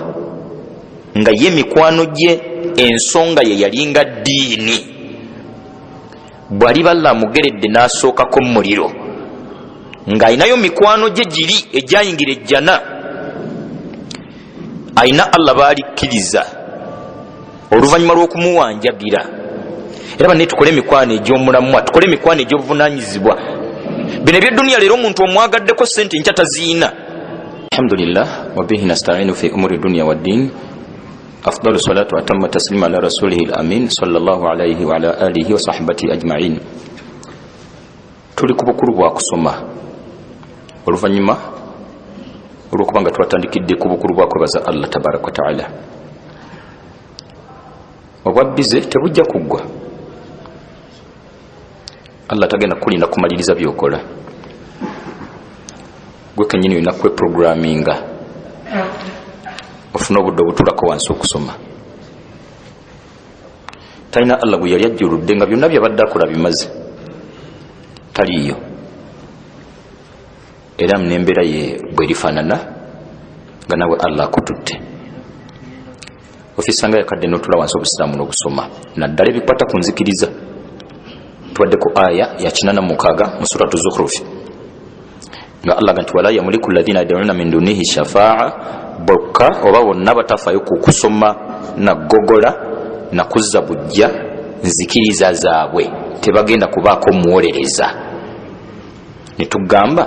[SPEAKER 1] nga ye mikwano gye ensonga ye yalinga ddiini, bw'aliba Allah amugeredde n'asookako mu muliro ng'ayinayo mikwano gye giri egyayingira ejjana, ayina Allah baalikkiriza oluvannyuma lw'okumuwanjagira. Era banne tukole emikwano egy'omulamwa, tukole emikwano egy'obuvunaanyizibwa. bino ebyedduniya leero omuntu omwagaddeko sente nkya taziina. Alhamdulillah wa bihi nasta'inu fi umuri dunya waddin. Afdalu salatu wa atammu taslima ala rasulihi al-amin sallallahu alayhi wa ala alihi wa sahbihi ajma'in. Tuli ku bukulu bwa kusoma oluvannyuma olw'okubanga twatandikidde ku bukulu bwa kwebaza Allah tabaraka wa ta'ala. Obwabbize tebujja kuggwa. Allah tagenda kulinda kumaliriza byokola. Gwe kennyini olina kweprogramminga ofuna obudde obutulako wansi okusoma. Talina Allah gwe yali ajjuludde nga byonna byabadde akola bimaze, taliiyo. Era n'embeera ye bwerifaanana nga nawe Allah akututte. Ofisanga yakadde n'otula wansi obusiraamu n'obusoma naddala ebikwata ku nzikiriza. Tuwadde ku aya ya 86 mu suratu Zukhruf nga Allah ganti wala yamuliku alladhina yad'una min dunihi shafa'a, bokka oba bonna batafayo ku kusoma na gogola na kuzza bujja nzikiriza zaabwe tebagenda kubaako muwolereza. Ne tugamba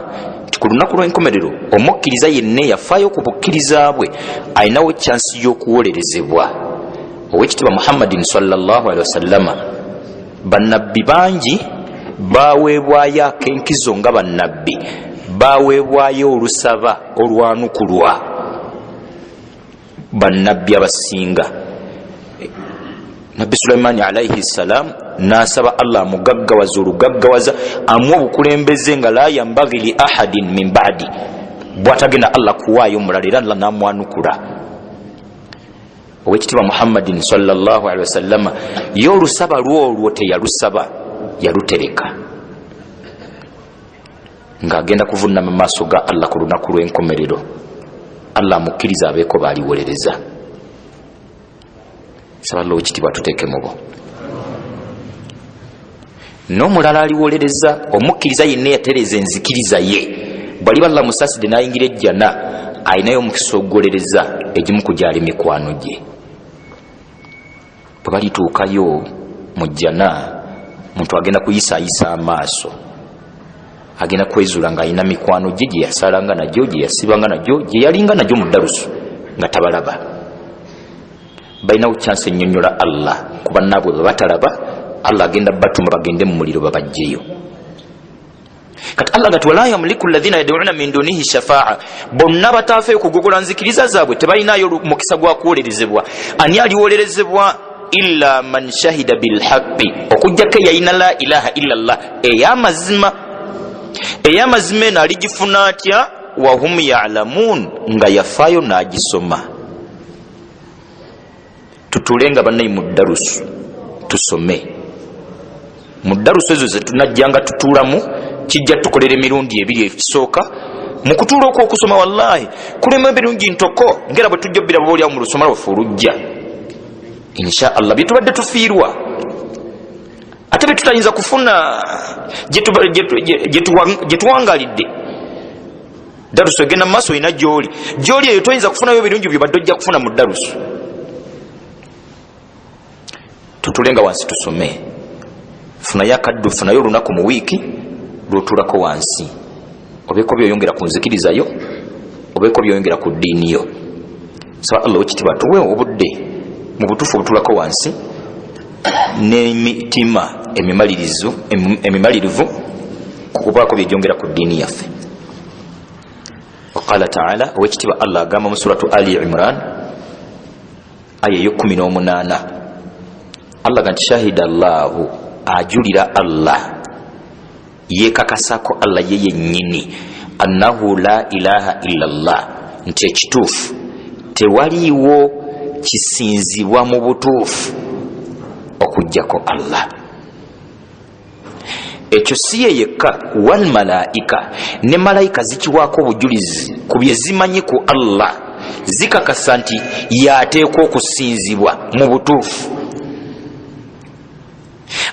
[SPEAKER 1] ku lunaku lw'enkomerero omukkiriza yenna yafaayo ku bukkiriza bwe ayinawo chansi y'okuwolerezebwa. Owekitiibwa Muhammadin sallallahu alaihi wasallama bannabbi bangi baweebwayo akenkizo nga bannabbi, baweebwayo olusaba olwanukulwa bannabbi abasinga. Nabbi Sulaimaani alaihi salam n'asaba Allah amugaggawaza olugaggawaza amuwa obukulembeze nga la yambaghi li ahadin min ba'di, bw'atagenda Allah kuwaayo mulala, era Allah n'amwanukula. Owekitiibwa Muhammadin sallallahu alaihi wasallama ye olusaba lwolwo teyalusaba, yalutereka ng'agenda kuvunnama maaso ga Allah ku lunaku lw'enkomerero. Allah amukkiriza abeeko baliwolereza. Saba Allah ekitiibwa tuteeke mubo. N'omulala aliwolereza, omukkiriza yenna yatereza enzikiriza ye, bw'aliba Allah musaside n'ayingira ejjana ayinayo omukisa ogugolereza egimu ku gyali mikwano gye. Bwe balituukayo mu jjana muntu agenda kuyisaayisa amaaso, agenda kwezuula ng'ayina mikwano gye gye yasalanga nagyo, gye yasibanga nagyo, gye yalinga nagyo mu ddalusu nga tabalaba. Balinawo chansi ennyonnyola Allah ku bannaabwe bwe batalaba, Allah agenda batuma bagende mu muliro babajjeyo. Kati Allah gati wala yamuliku alladhina yad'una min dunihi shafa'a, bonna batafeyo kugogola nzikiriza zaabwe tebalinayo mukisa gwa kuwolerezebwa. Ani aliwolerezebwa? Illa man shahida bil haqqi, okujjako yayina la ilaha illa Allah ey'amazima. Ey'amazima eno aligifuna atya? Wa hum ya'lamun, nga yafaayo n'agisoma. Tutulenga bannayi mu ddarusu tusome. Mu ddarusu ezo ze tunajjanga tutuulamu kijja tukolera emirundi ebiri ekisooka. Mu kutuula okwo okusoma wallahi kulema ebirungi ntoko ngera bwe tujja bbira boolyawo mu lusoma lwaffe olujja insha Allah byetubadde tufiirwa, ate byetutayinza kufuna gye tuwangalidde. Darusu egenda mu maaso olina gy'oli eyo toyinza kufunayo ebirungi byobadde ojja kufuna mu darusu. Tutulenga wansi tusome. Funayo akaddu, funayo olunaku mu wiiki lwotulako wansi, obeeko byoyongera ku nzikirizayo, obeeko byoyongera ku ddiini yo. Saba Allah ekitiibwa tuwe obudde mu butuufu obutulako wansi n'emitima emimalirivu kukubaako byejongera ku ddiini yaffe. Waqala ta'ala, owekitiibwa Allah agamba mu suratu Ali Imran aya ey'18, Allah ganti shahida Allahu, ajulira Allah, yekakasako Allah ye yennyini, annahu la ilaha illa Allah, nti ekituufu tewaliiwo kisinzibwa mu butuufu okujjako Allah. Ekyo si ye yekka, wal malaika, ne malayika zikiwaako obujulizi ku bye zimanyi ku Allah, zikakasa nti yateekwa okusinzibwa mu butuufu.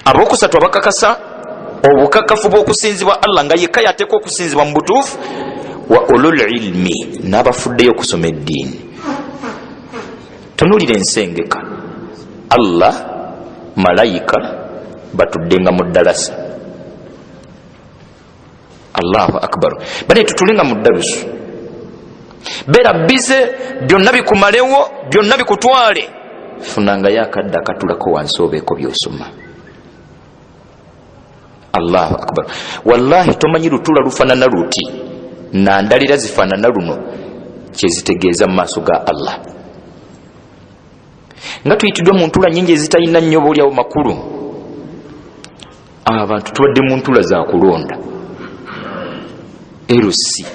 [SPEAKER 1] Abokusatu abakakasa obukakafu bw'okusinzibwa Allah nga yekka yateekwa okusinzibwa mu butuufu, wa ulul ilmi, n'abafuddeyo okusoma eddiini. Tunuulira ensengeka, Allah, malayika batuddenga mu ddalasa, Allahu akbar. Bane tutulinga mu darusu bera bize byonna bikumalewo byonna bikutwale funanga yakadda katulako wansi obeeko byosoma. Allahu akbar. Wallahi tomanyi lutula lufanana luti na ndalira zifanana luno kyezitegeeza mu maaso ga Allah. Nga tuyitiddwa mu ntula nyingi ezitalina nnyo olyawo makulu. Abantu tubadde mu ntula za kulonda erusi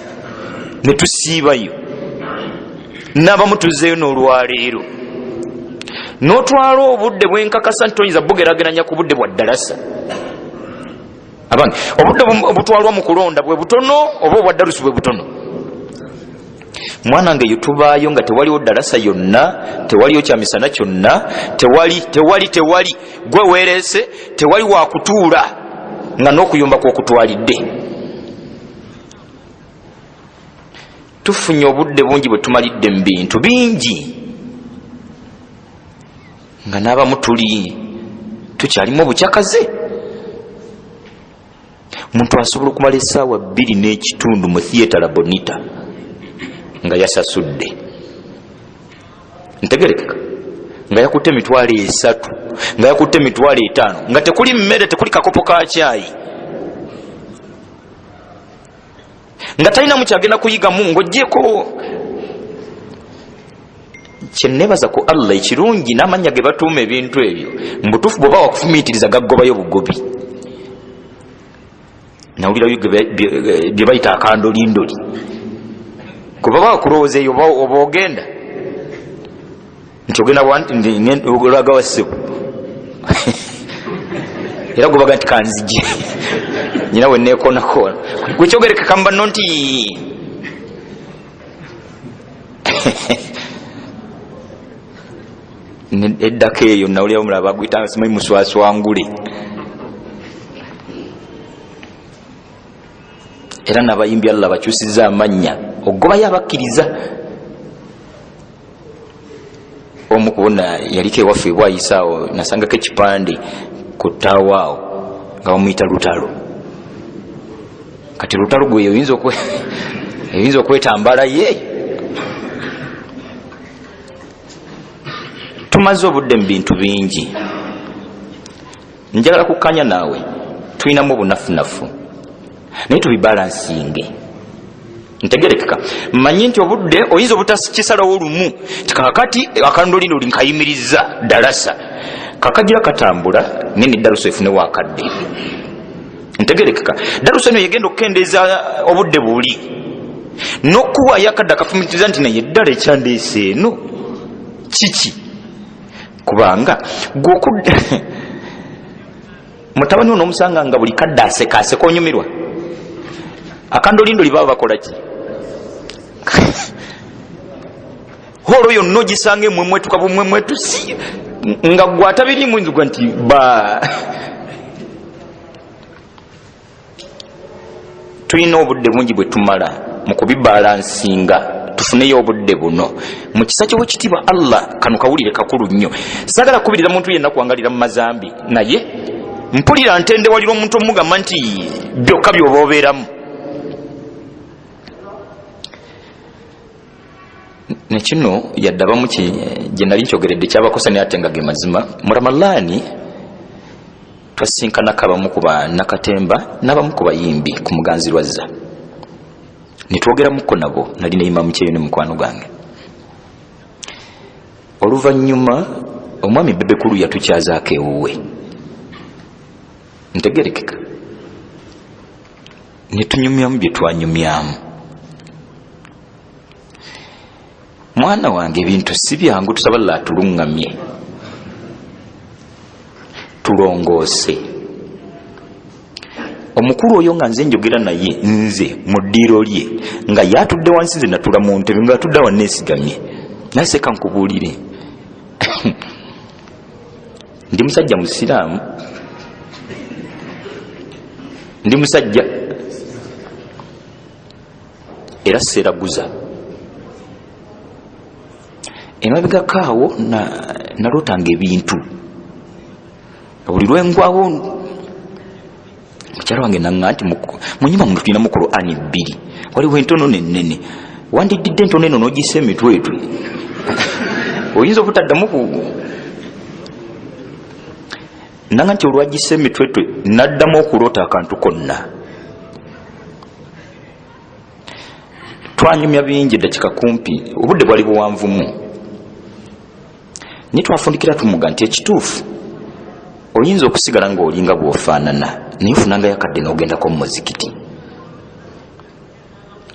[SPEAKER 1] ne tusiibayo n'abamu tuzzeeyo n'olwaleero n'otwala obudde bwenkakasa nti toyinza bugerageranya ku budde bwa ddalasa. Abange obudde obutwalwa mu kulonda bwe butono oba obwa darusi bwe butono. Mwana ngeyo tubaayo nga tewaliwo ddalasa yonna, tewaliyo kyamisana kyonna, tewali gwe weerese, tewali wakutuula nga n'okuyomba kw'okutwalidde. Tufunye obudde bungi bwe tumalidde mu bintu bingi nga n'abamu tukyalimu obukyakaze. Muntu asobola okumala essaawa 2.5 mu theatre Bonita nga yasasudde, ntegerekeka, nga yakutte emitwalo 3, nga yakutte emitwalo 5, nga tekuli mmere, tekuli kakopo ka caayi, nga talina mukyagenda kuyigamu ng'oggyeko. Kyennebaza ku Allah ekirungi n'amannya ge batuuma ebintu ebyo mbutuufu bw'oba wakufumiitiriza gaggobayo bugobi. Nawulirayo bye bayita akandolindoli, kuba bakulowooza eyo oba ogenda nti ogenda olaga wa ssebo era gubaga nti kanzije nyina we neekonakoona gwekyogerekeka mu banno nti eddako eyo nawulirayo mulaba baguyita simanyi muswaswangule. Era n'abayimbi Allah bakyusizza amannya ogobayo abakkiriza. Omu kubona yaliko ewaffe ebwayisaawo nasangako ekipande ku ttaawo awo nga bamuyita lutalo. Kati lutalo gwe oyinza okwetambala ye. Tumaze obudde mu bintu bingi, njagala kukkanya naawe tulinamu obunafunafu naye tubibalansinge. Ntegerekeka mmanyi nti obudde oyinza obutakisalawo lumu tikakati akandolino linkayimiriza ddalasa kakagira katambula nini daluso efune wakadde. Ntegerekeka daluso eno yegenda okukendeeza obudde buli n'okuwaayo akadde akafumitiriza nti naye eddala ekyandeese eno kiki, kubanga gwokudde mutabani ono omusanga nga buli kadde asekaaseka onyumirwa. Akandolindo libaba bakola ki? Holo yonna ogisanga emwemwetuka bumwemwetusi nga gwatabirimu nzugwa nti ba. Tulina obudde bungi bwe tumala mu kubibalansinga tufuneyo obudde buno mu kisa ky'owekitiibwa Allah. Kano kawulire kakulu nnyo, sagala kubirira muntu yenna kuwangalira mu mazambi, naye mpulira ntendewalira omuntu omugamba nti byokka byoba obeeramu. Nekino yaddabamu gye nali nkyogeredde kyabakosa naye ate nga ge mazima. Mu Ramadhaani twasinkanako abamu ku bannakatemba n'abamu ku bayimbi ku Muganzirwazza, ne twogeramuko nabo. Nali ne Imamu Kyeyo ne mukwano gwange. Oluvannyuma omwami Bebekulu yatukyazaako ewuwe, ntegerekeka, ne tunyumyamu bye twanyumyamu. Mwana wange ebintu si byangu, tusaba Allah atulungamye tulongoose. Omukulu oyo nga nze njogera naye nze mu ddiiro lye nga yatudde wansi nze natula mu ntebe nga atudde awo neesigamye, naseka nkubuulire ndi musajja musiraamu, ndi musajja era seeraguza. Emabegakaawo nalootanga ebintu buli lwengwawo mukyala wange nanga nti munyima muntu tulina mu Qur'ani 2 waliwo entono nennene wandididde entono eno n'ogisa emitwetwe oyinza obutaddamu nanga nti olwagisa emitwetwe naddamu okuloota akantu konna. Twanyumya bingi dakika kumpi obudde bwali buwanvumu nitwafundikira tumuga nti ekituufu oyinza okusigala ng'olinga bw'ofaanana naye ofunanga yakadde n'ogendako mu muzikiti.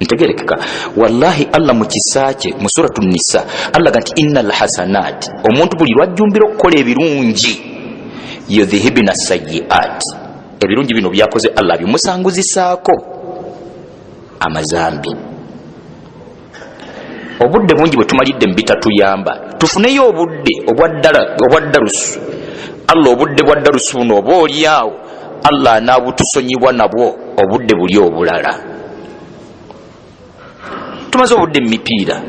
[SPEAKER 1] Ntegerekeka wallahi Allah mu kisa kye mu suratu Nisa Allah ganti innal hasanat omuntu buli lwajjumbira okukola ebirungi yudhihibna sayyi'at ebirungi bino byakoze Allah bimusanguzisaako amazambi. Obudde bungi bwe tumalidde mbitatuyamba tufuneyo obudde obwaddarusu. Allah obudde bwa darusu buno oba oliawo Allah anaabutusonyibwa nabwo obudde buli obulala. Tumaze obudde mu mipiira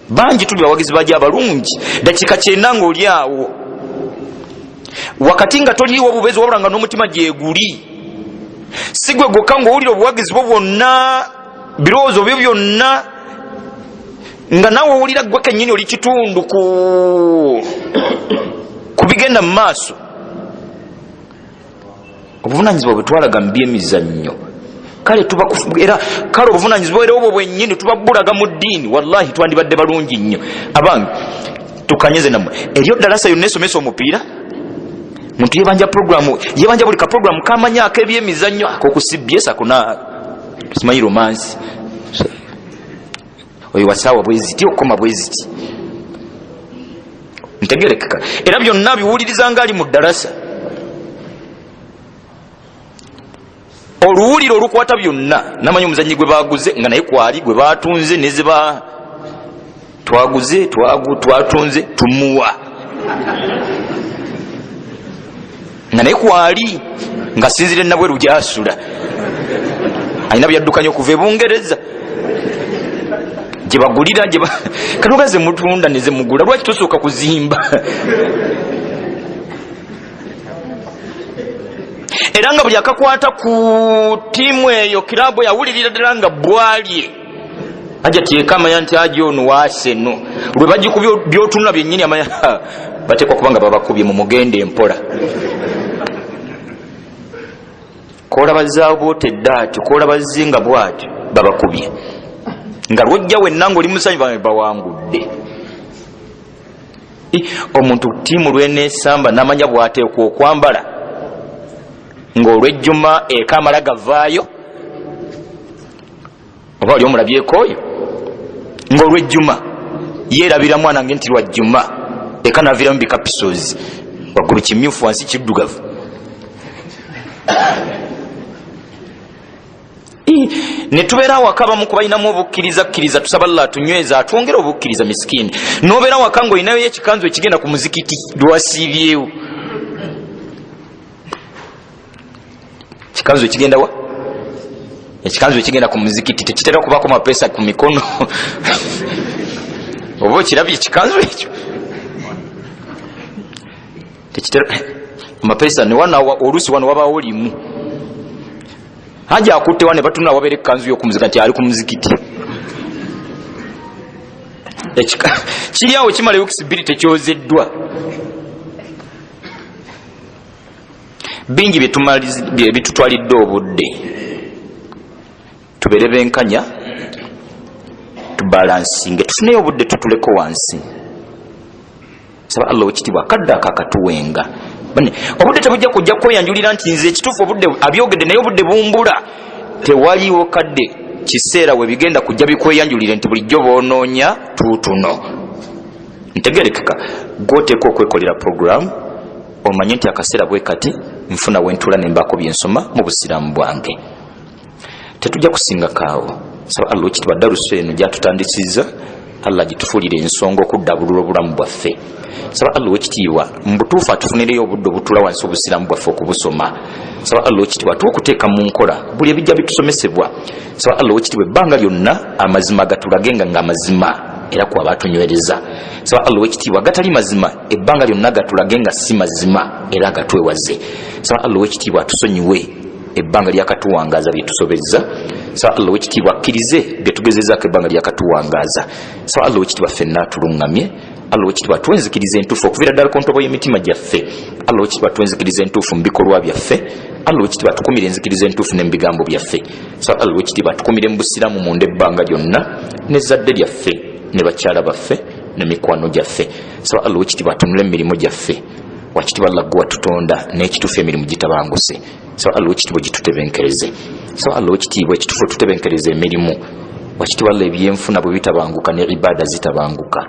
[SPEAKER 1] bangi tuli bawagizi baji abalungi dakika kyenda ng'oliawo wakati nga toliiwo obubeezi wabula nga n'omutima gyeguli si gwe gwokka ng'owulira obuwagizi bwo bwonna birowoozo byo byonna nga nawe owulira gwe kennyini oli kitundu ku bigenda mu maaso. Obuvunaanyizibwa bwe twalaga mu by'emizannyo kale era kale obuvunaanyizibwa era obwo bwennyini tubabbulaga mu ddiini wallahi twandibadde balungi nnyo. Abange tukanyeze nammwe eryo ddalasa yonna esomesa omupiira muntu yebanja buli ka programu kamanya ak'ebyemizannyo akokusibyesa kuna simanyi romansi oyo wasaawa bweziti okukoma bweziti. Ntegerekeka era byonna biwuliriza nga ali mu ddalasa oluwuliro olukwata byonna namanyi omuzanyi gwe baguze nga naye kwali gwe batunze nezeba twaguze twatunze tumuwa nga naye kwali nga sinzire nabwe lujasula alina byaddukanya okuva ebungereza gyebagulira kanoga ze mutunda neze mugula lwaki tosooka kuzimba era nga buli akakwata ku tiimu eyo kirabo yawulirira ddala nga bwalye ajja tyekamanya nti aji ono waaseno lwe bagikubya byotunula byennyini amanya bateekwa kubanga babakubye mu mugende empola kola bazaawo bootedde atyo kola bazinga bwatyo babakubye nga lwojja wenna ng'oli musanyi bawangudde. Omuntu ttiimu lweneesamba n'amanya bw'ateekwa okwambala ng'olwejjuma eka amala gavaayo oba oli omulabyeko oyo ng'olwejjuma yeerabira mwana nge nti lwajjuma eka naviiramu bikapisozi waggulu kimyufu wansi kiddugavu. Ne tubeera waka bamu ku balinamu obukkiriza tusaba Allah atunyweza atwongera obukkiriza miskini n'obeera waka ng'olinayo ekikanzu ekigenda ku muzikiti lwasiibyewo ekikanzu ekigenda wa ekikanzu ekigenda ku muzikiti tekitera kubaako mapesa ku mikono oba okirabye ekikanzu ekyo tekitera mapesa newanawa oluusi wano wabaawo limu haja akutte wane batuna wabere kanzu yo kumuzika nti ali ku muzikiti kiriawo kimala yokisibiri tekyozeddwa. Bingi bitutwalidde obudde tubere benkanya tubalansinge tufuneyo obudde tutuleko wansi saba Allah ekitibwa kadda akakatuwenga obudde tebujja kujja kweyanjulira nti nze ekituufu obudde abyogedde naye obudde bumbula tewaliwo kadde kiseera we bigenda kujja bikweyanjulire nti bulijjo boonoonya tuutuno. Ntegerekeka gwoteeka okwekolera programu omanye nti akaseera bwe kati nfuna wentula nembako byensoma mu busiraamu bwange tetujja kusinga kaawo saba Allah ekitibwa darusu eno gyatutandisiza Allah gitufuulire ensonga okuddabulula obulamu bwaffe saba Allah ekitiibwa mbutuufu atufunireyo obudde obutula wansi obusiraamu bwaffe okubusoma saba Allah ekitiibwa tukuteeka mu nkola buli ebijja bitusomesebwa saba Allah ekitiibwa ebbanga lyonna amazima gatulagenga nga amazima era kwa batunywereza sawa Allah wekitiibwa gatali mazima ebbanga lyonna gatulage nga si mazima era gatwewaze sawa Allah wekitiibwa tusonyiwe ebbanga lyakatuwangaza byetusobezza sawa Allah wekitiibwa akkirize byetugezezaako ebbanga lyakatuwangaza sawa Allah wekitiibwa ffenna tulungamye Allah wekitiibwa twenzikirize entuufu okuviira ddala ku ntobo y'emitima gyaffe Allah wekitiibwa twenzikirize entuufu mu bikolwa byaffe Allah wekitiibwa tukumire enzikirize entuufu n'ebigambo byaffe sawa Allah wekitiibwa tukumire mu busiraamu munda ebbanga lyonna n'ezzadde lyaffe ne bakyala baffe ne mikwano gyaffe sawa Allah wekitiibwa atunule emirimu gyaffe wakitiibwa Allah gwe watutonda n'ekituufu emirimu gitabanguse sawa Allah wekitiibwa gitutebenkereze sawa Allah wekitiibwa ekituufu tutebenkereze emirimu wakitiibwa Allah ebyenfuna bwe bitabanguka ne ibaada zitabanguka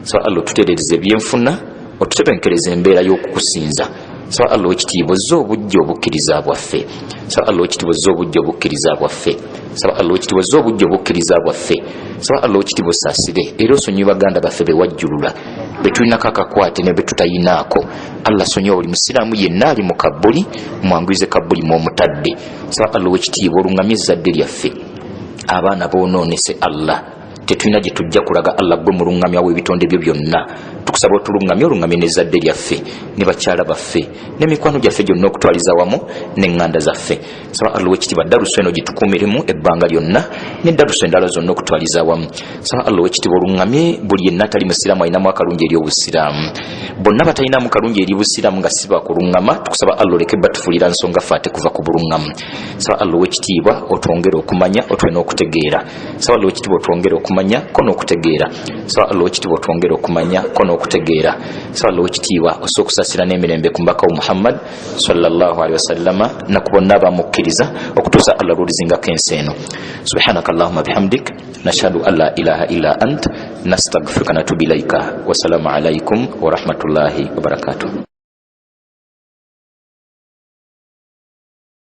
[SPEAKER 1] sawa Allah tutereereze ebyenfuna otutebenkereze embeera y'okukusinza sawa Allah wekitiibwa ozza obujja obukkiriza bwaffe sawa Allah wekitiibwa ozza obujja obukkiriza bwaffe sawa Allah wekitiibwa ozza obujja obukkiriza bwaffe sawa Allah wekitiibwa osaasire era osonyiwe baganda baffe bewajjulula betulinako akakwate ne betutayinaako Allah sonyiwa buli musiraamu yenna ali mu kabbuli mwanguyize kabbuli mw'omutadde sawa Allah wekitiibwa olungamye ezzadde lyaffe abaana boonoonese Allah tetulina gye tujja kulaga Allah gwe mulungamya w'ebitonde byo byonna tukusaba otulungamya olungamye n'ezzadde lyaffe ne bakyala baffe n'emikwano gyaffe gyonna okutwaliza wamu n'eŋŋanda zaffe sawa Allah wekitiibwa daruso eno gitukuumiremu ebbanga lyonna ne daruso endala zonna okutwaliza wamu sawa Allah wekitiibwa olungamye buli yenna atali musiraamu alinamu akalungi eri obusiraamu bonna batalinamu kalungi eri busiraamu nga si bakulungama tukusaba Allah oleke batufuulira nsonga ffe ate kuva ku bulungamu sawa Allah wekitiibwa otwongere okumanya otwe n'okutegeera sawa Allah wekitiibwa otwongere okumanya ko n'okutegeera sawa Allah wekitiibwa otwongere okumanya ko n'okutegeera sawa Allah wekitiibwa osobola okusaasira n'emirembe ku mbaka wa Muhammad sallallahu alaihi wasallama naku bonna abamukkiriza okutuusa Allah lw'olizingako ensi eno subhanaka allahumma bihamdik nashhadu an la ilaha illa ant nastaghfiruka wa natubu ilaika wassalamu alaikum wa rahmatullahi wa barakatuh.